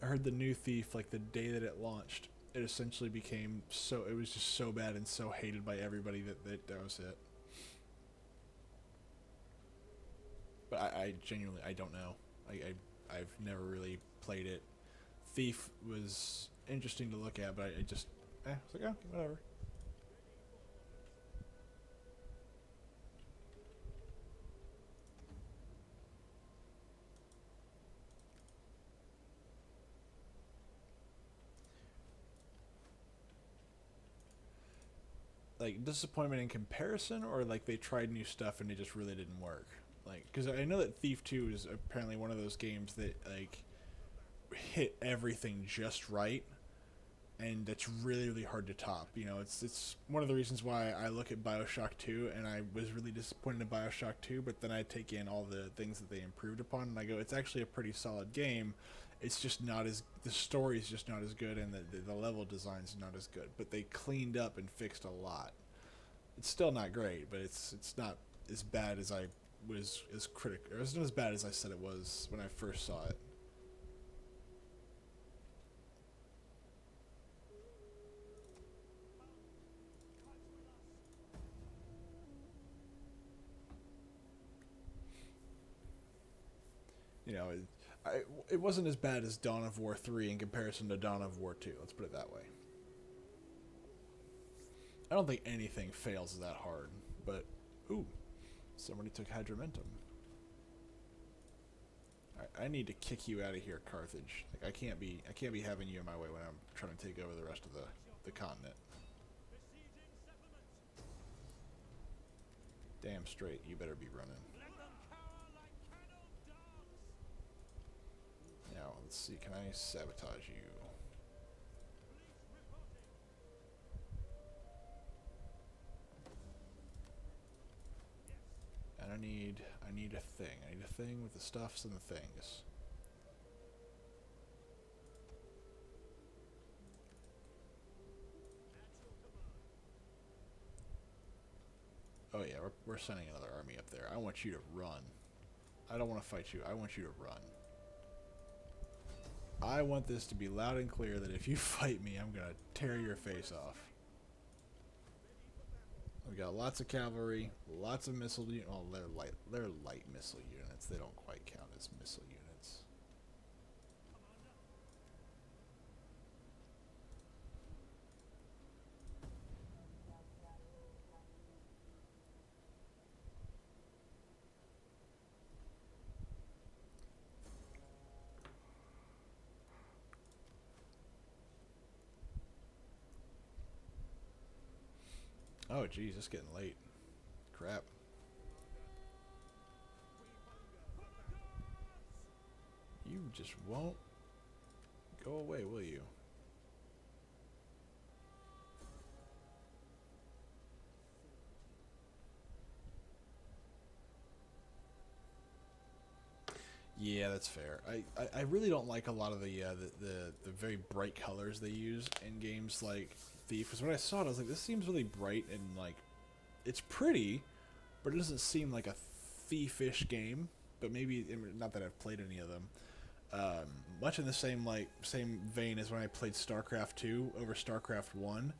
I heard the new Thief, like the day that it launched, it essentially became so, it was just so bad and so hated by everybody that was it. But I genuinely, I don't know. I've never really played it. Thief was interesting to look at, but I just, it's like, oh, whatever. Like, disappointment in comparison, or like they tried new stuff and it just really didn't work? Like, because I know that Thief 2 is apparently one of those games that like hit everything just right, and that's really, really hard to top. You know, it's one of the reasons why I look at BioShock 2 and I was really disappointed in BioShock 2, but then I take in all the things that they improved upon and I go, it's actually a pretty solid game. It's just not as, the story is just not as good, and the level design is not as good, but they cleaned up and fixed a lot. It's still not great, but it's not as bad as I was as critical, or it's not as bad as I said it was when I first saw it. You know, it wasn't as bad as Dawn of War 3 in comparison to Dawn of War 2. Let's put it that way. I don't think anything fails that hard, but ooh, somebody took Hydramentum. I need to kick you out of here, Carthage. Like I can't be having you in my way when I'm trying to take over the rest of the continent. Damn straight, you better be running. Now, let's see, can I sabotage you? And I need a thing. I need a thing with the stuffs and the things. Oh yeah, we're sending another army up there. I want you to run. I don't want to fight you. I want you to run. I want this to be loud and clear that if you fight me, I'm gonna tear your face off. We got lots of cavalry, lots of missile units. Well, they're light missile units. They don't quite count as missile units. Oh, geez, it's getting late. Crap. You just won't go away, will you? Yeah, that's fair. I really don't like a lot of the very bright colors they use in games like Thief. Because when I saw it, I was like, this seems really bright and like, it's pretty, but it doesn't seem like a Thief-ish game. But maybe, not that I've played any of them. Much in the same vein as when I played StarCraft 2 over StarCraft 1.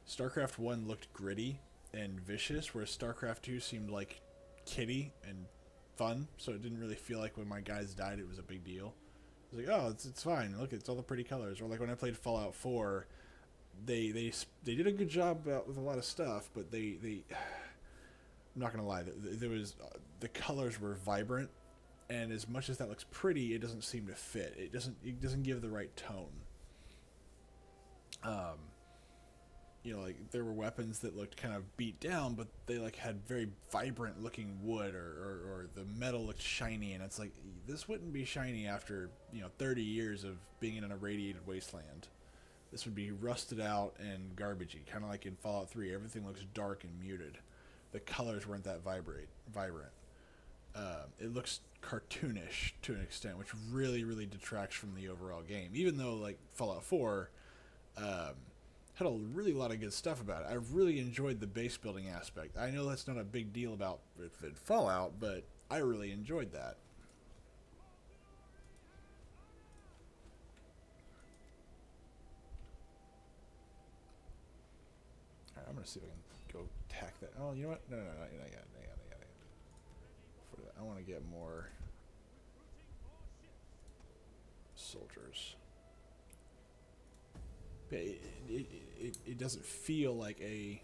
StarCraft 1 looked gritty and vicious, whereas StarCraft 2 seemed like kiddie and fun, so it didn't really feel like when my guys died it was a big deal. It was like, oh, it's fine. Look, it's all the pretty colors. Or like when I played Fallout 4, they did a good job with a lot of stuff, but they I'm not gonna lie, there was the colors were vibrant, and as much as that looks pretty, it doesn't seem to fit. It doesn't give the right tone. You know, like there were weapons that looked kind of beat down, but they like had very vibrant looking wood, or the metal looked shiny, and it's like, this wouldn't be shiny after, 30 years of being in a radiated wasteland. This would be rusted out and garbagey, kind of like in Fallout 3. Everything looks dark and muted. The colors weren't that vibrant. It looks cartoonish to an extent, which really, really detracts from the overall game. Even though, like, Fallout 4 had a really lot of good stuff about it. I really enjoyed the base building aspect. I know that's not a big deal about Fallout, but I really enjoyed that. Alright, I'm gonna see if I can go attack that. Oh, you know what? No, not yet. For that, I want to get more. soldiers. But it doesn't feel like a...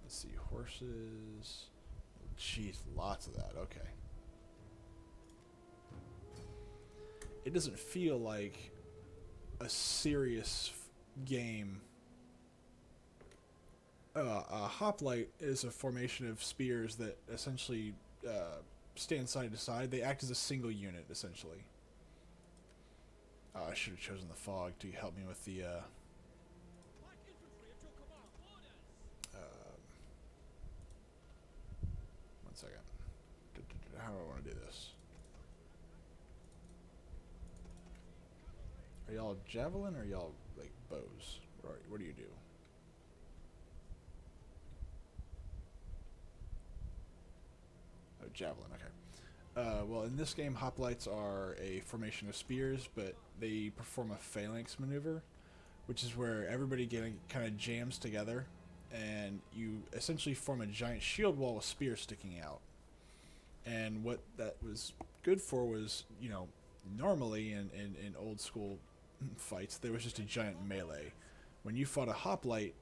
Let's see, horses... Jeez, lots of that, okay. It doesn't feel like a serious game. A hoplite is a formation of spears that essentially stand side to side. They act as a single unit, essentially. I should have chosen the fog to help me with the... Like infantry at your command. Orders! One second. How do I want to do this? Are y'all javelin or y'all like bows? What do you do? Oh, javelin. Okay. Well, in this game, hoplites are a formation of spears, but they perform a phalanx maneuver, which is where everybody kind of jams together, and you essentially form a giant shield wall with spears sticking out. And what that was good for was, you know, normally in old school fights, there was just a giant melee. When you fought a hoplite,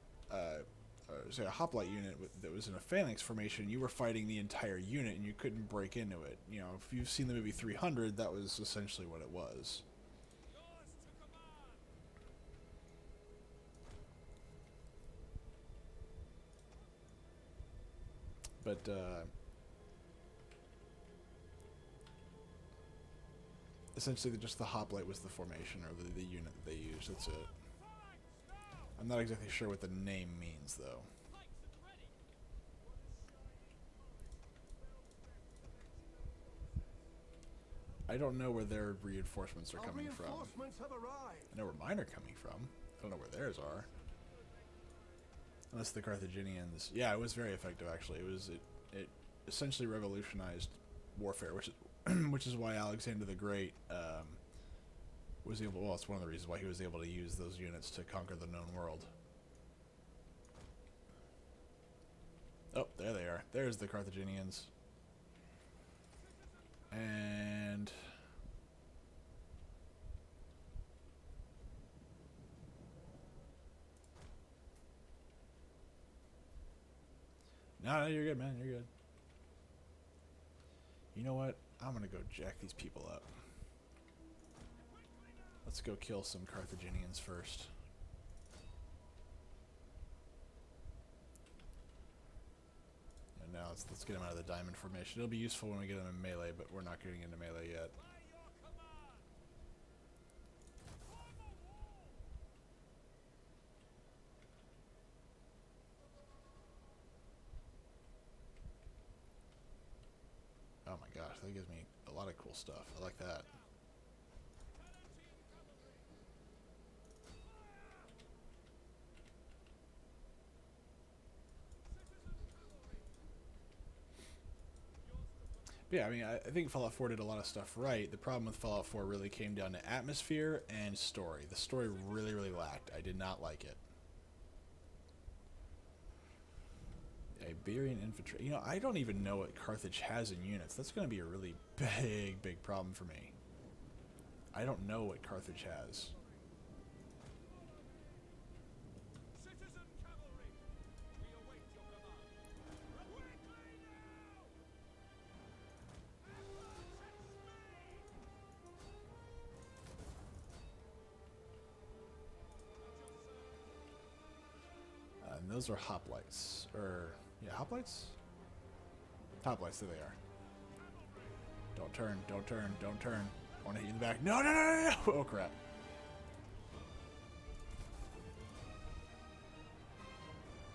say a hoplite unit that was in a phalanx formation, you were fighting the entire unit and you couldn't break into it. You know, if you've seen the movie 300, that was essentially what it was. Yours to command! But essentially just the hoplite was the formation or the unit that they used. That's it. I'm not exactly sure what the name means though. Pikes at the ready! I don't know where their reinforcements are Our coming from. reinforcements have arrived. I know where mine are coming from. I don't know where theirs are. Unless the Carthaginians... Yeah, it was very effective actually. It essentially revolutionized warfare, which is why Alexander the Great was able... Well, it's one of the reasons why he was able to use those units to conquer the known world. Oh, there they are. There's the Carthaginians. And... No, you're good, man. You're good. You know what? I'm gonna go jack these people up. Let's go kill some Carthaginians first. And now let's get them out of the diamond formation. It'll be useful when we get them in melee, but we're not getting into melee yet. By your command! Form a wall! Oh my gosh, that gives me a lot of cool stuff. I like that. Palatine cavalry! But yeah, I mean, I think Fallout 4 did a lot of stuff right. The problem with Fallout 4 really came down to atmosphere and story. The story really, really lacked. I did not like it. Iberian infantry. You know, I don't even know what Carthage has in units. That's going to be a really big, big problem for me. I don't know what Carthage has. Citizen cavalry! We await your command. Quickly now! And those are hoplites. Or, yeah, hoplites? Hoplites, there they are. Don't turn, don't turn, don't turn. I want to hit you in the back. No, no, no, no, no! Oh, crap.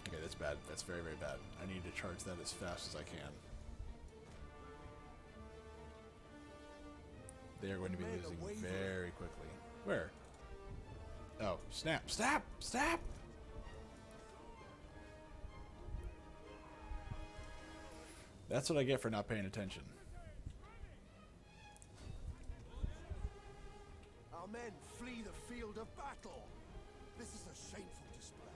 Okay, that's bad. That's very, very bad. I need to charge that as fast as I can. They are going to be losing very quickly. Where? Oh, snap. Snap! Snap! That's what I get for not paying attention. Our men flee the field of battle. This is a shameful display.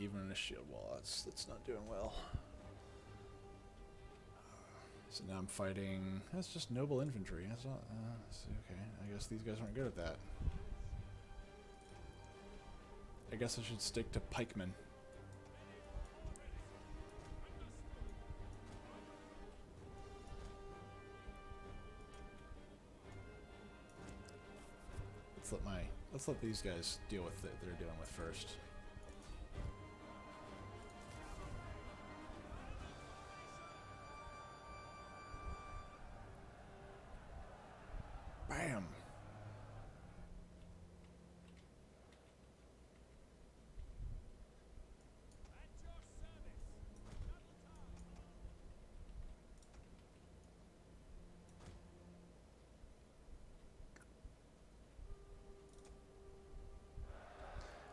Even in a shield wall, that's not doing well. So now I'm fighting. That's just noble infantry. That's not. Okay, I guess these guys aren't good at that. I guess I should stick to pikemen. Let's let these guys deal with it they're dealing with first. Bam.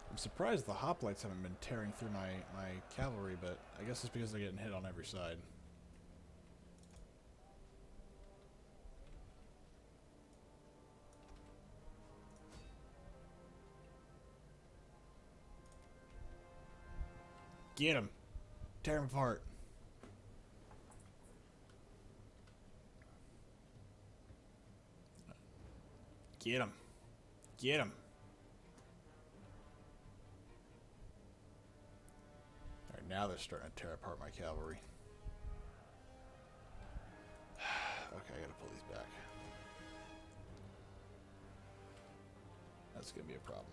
I'm surprised the hoplites haven't been tearing through my cavalry, but I guess it's because they're getting hit on every side. Get him! Tear him apart! Get him! Get him! Alright, now they're starting to tear apart my cavalry. Okay, I gotta pull these back. That's gonna be a problem.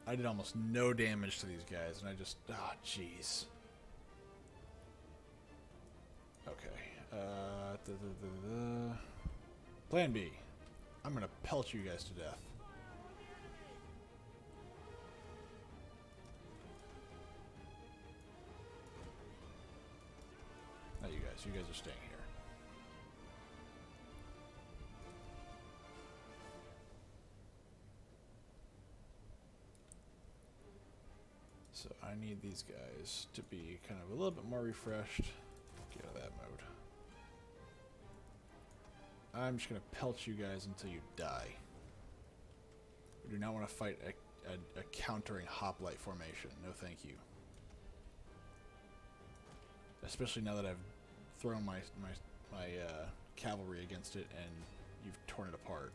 I did almost no damage to these guys, and I just... Ah, jeez. Okay. Plan B. I'm gonna pelt you guys to death. Not you guys. You guys are staying here. So I need these guys to be kind of a little bit more refreshed. Get out of that mode. I'm just going to pelt you guys until you die. We do not want to fight a countering hoplite formation. No thank you. Especially now that I've thrown my cavalry against it and you've torn it apart.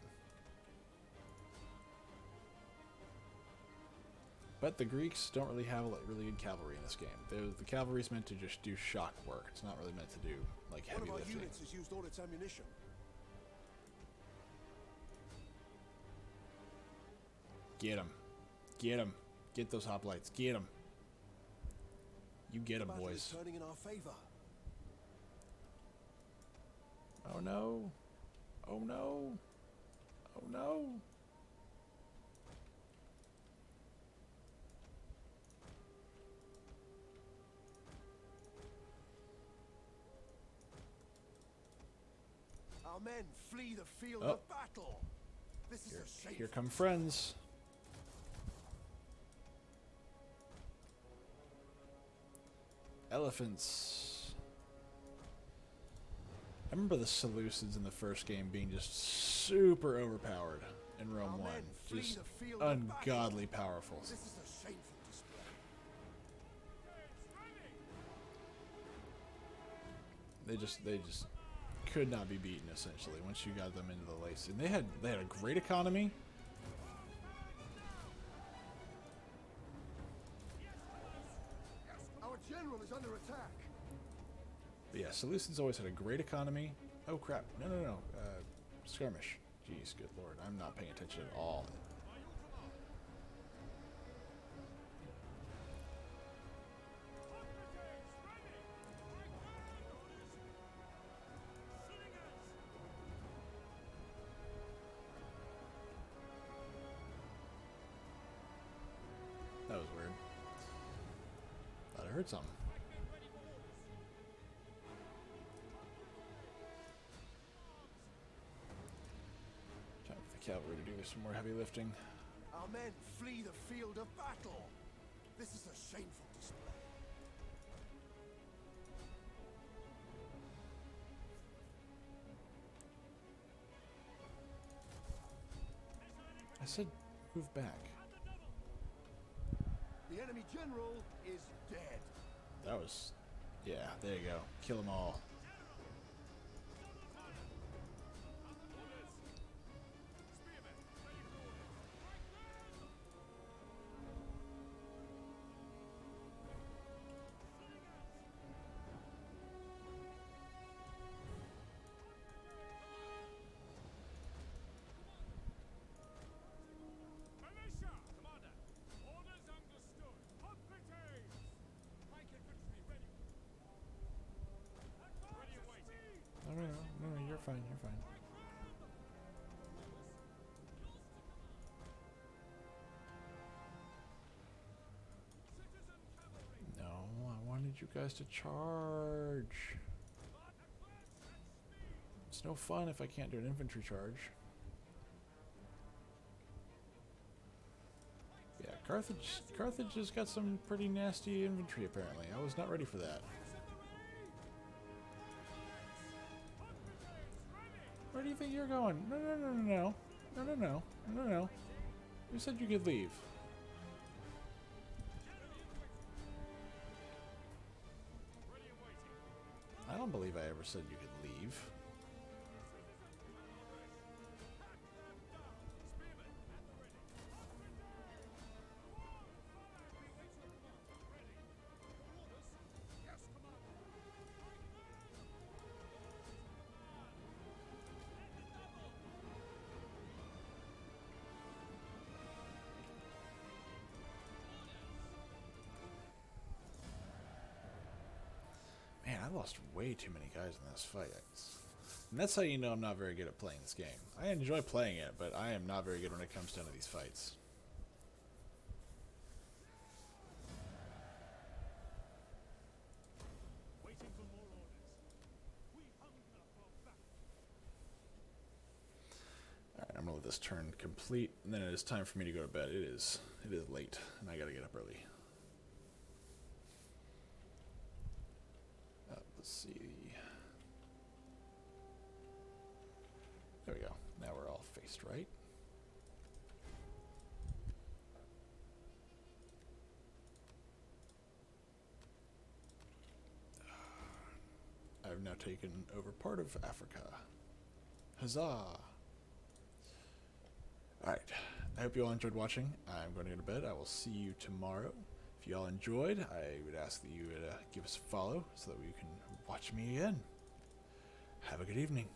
But the Greeks don't really have really good cavalry in this game. The cavalry's meant to just do shock work. It's not really meant to do like heavy One of our lifting. units has used all its ammunition. Get him. Get him. Get those hoplites. Get them. You get them, Battle boys. is turning in our favor. Oh no. Oh no. Oh no. Our men flee the field Oh. of battle. This is a shameful. Here come friends. Elephants. I remember the Seleucids in the first game being just super overpowered in Rome Our 1. men flee Just the field of battle. ungodly powerful. This is a shameful display. They just could not be beaten essentially once you got them into the lace. And they had a great economy. Our general is under attack. But yeah, Seleucids always had a great economy. Oh crap. No. Skirmish. Jeez, good lord. I'm not paying attention at all. That was weird. Thought I heard something. Time for the cavalry to do some more heavy lifting. Our men flee the field of battle. This is a shameful display. I said move back. The enemy general is dead. That was... Yeah, there you go. Kill them all. Militia! Commander! Orders understood! Hot potatoes! Pike infantry ready! Ready and waiting! No, you're fine, you're fine. Citizen cavalry! No, I wanted you guys to charge. It's no fun if I can't do an infantry charge. Yeah, Carthage has got some pretty nasty infantry apparently. I was not ready for that. Where do you think you're going? No. You said you could leave. I don't believe I ever said you could leave. Man, I lost way too many guys in this fight. And that's how you know I'm not very good at playing this game. I enjoy playing it, but I am not very good when it comes down to these fights. Waiting for more orders. We hunger for battle. Alright, I'm gonna let this turn complete, and then it is time for me to go to bed. It is late, and I gotta get up early. Let's see. There we go. Now we're all faced right. I've now taken over part of Africa. Huzzah! Alright, I hope you all enjoyed watching. I'm going to go to bed. I will see you tomorrow. If you all enjoyed, I would ask that you would give us a follow so that we can watch me again. Have a good evening.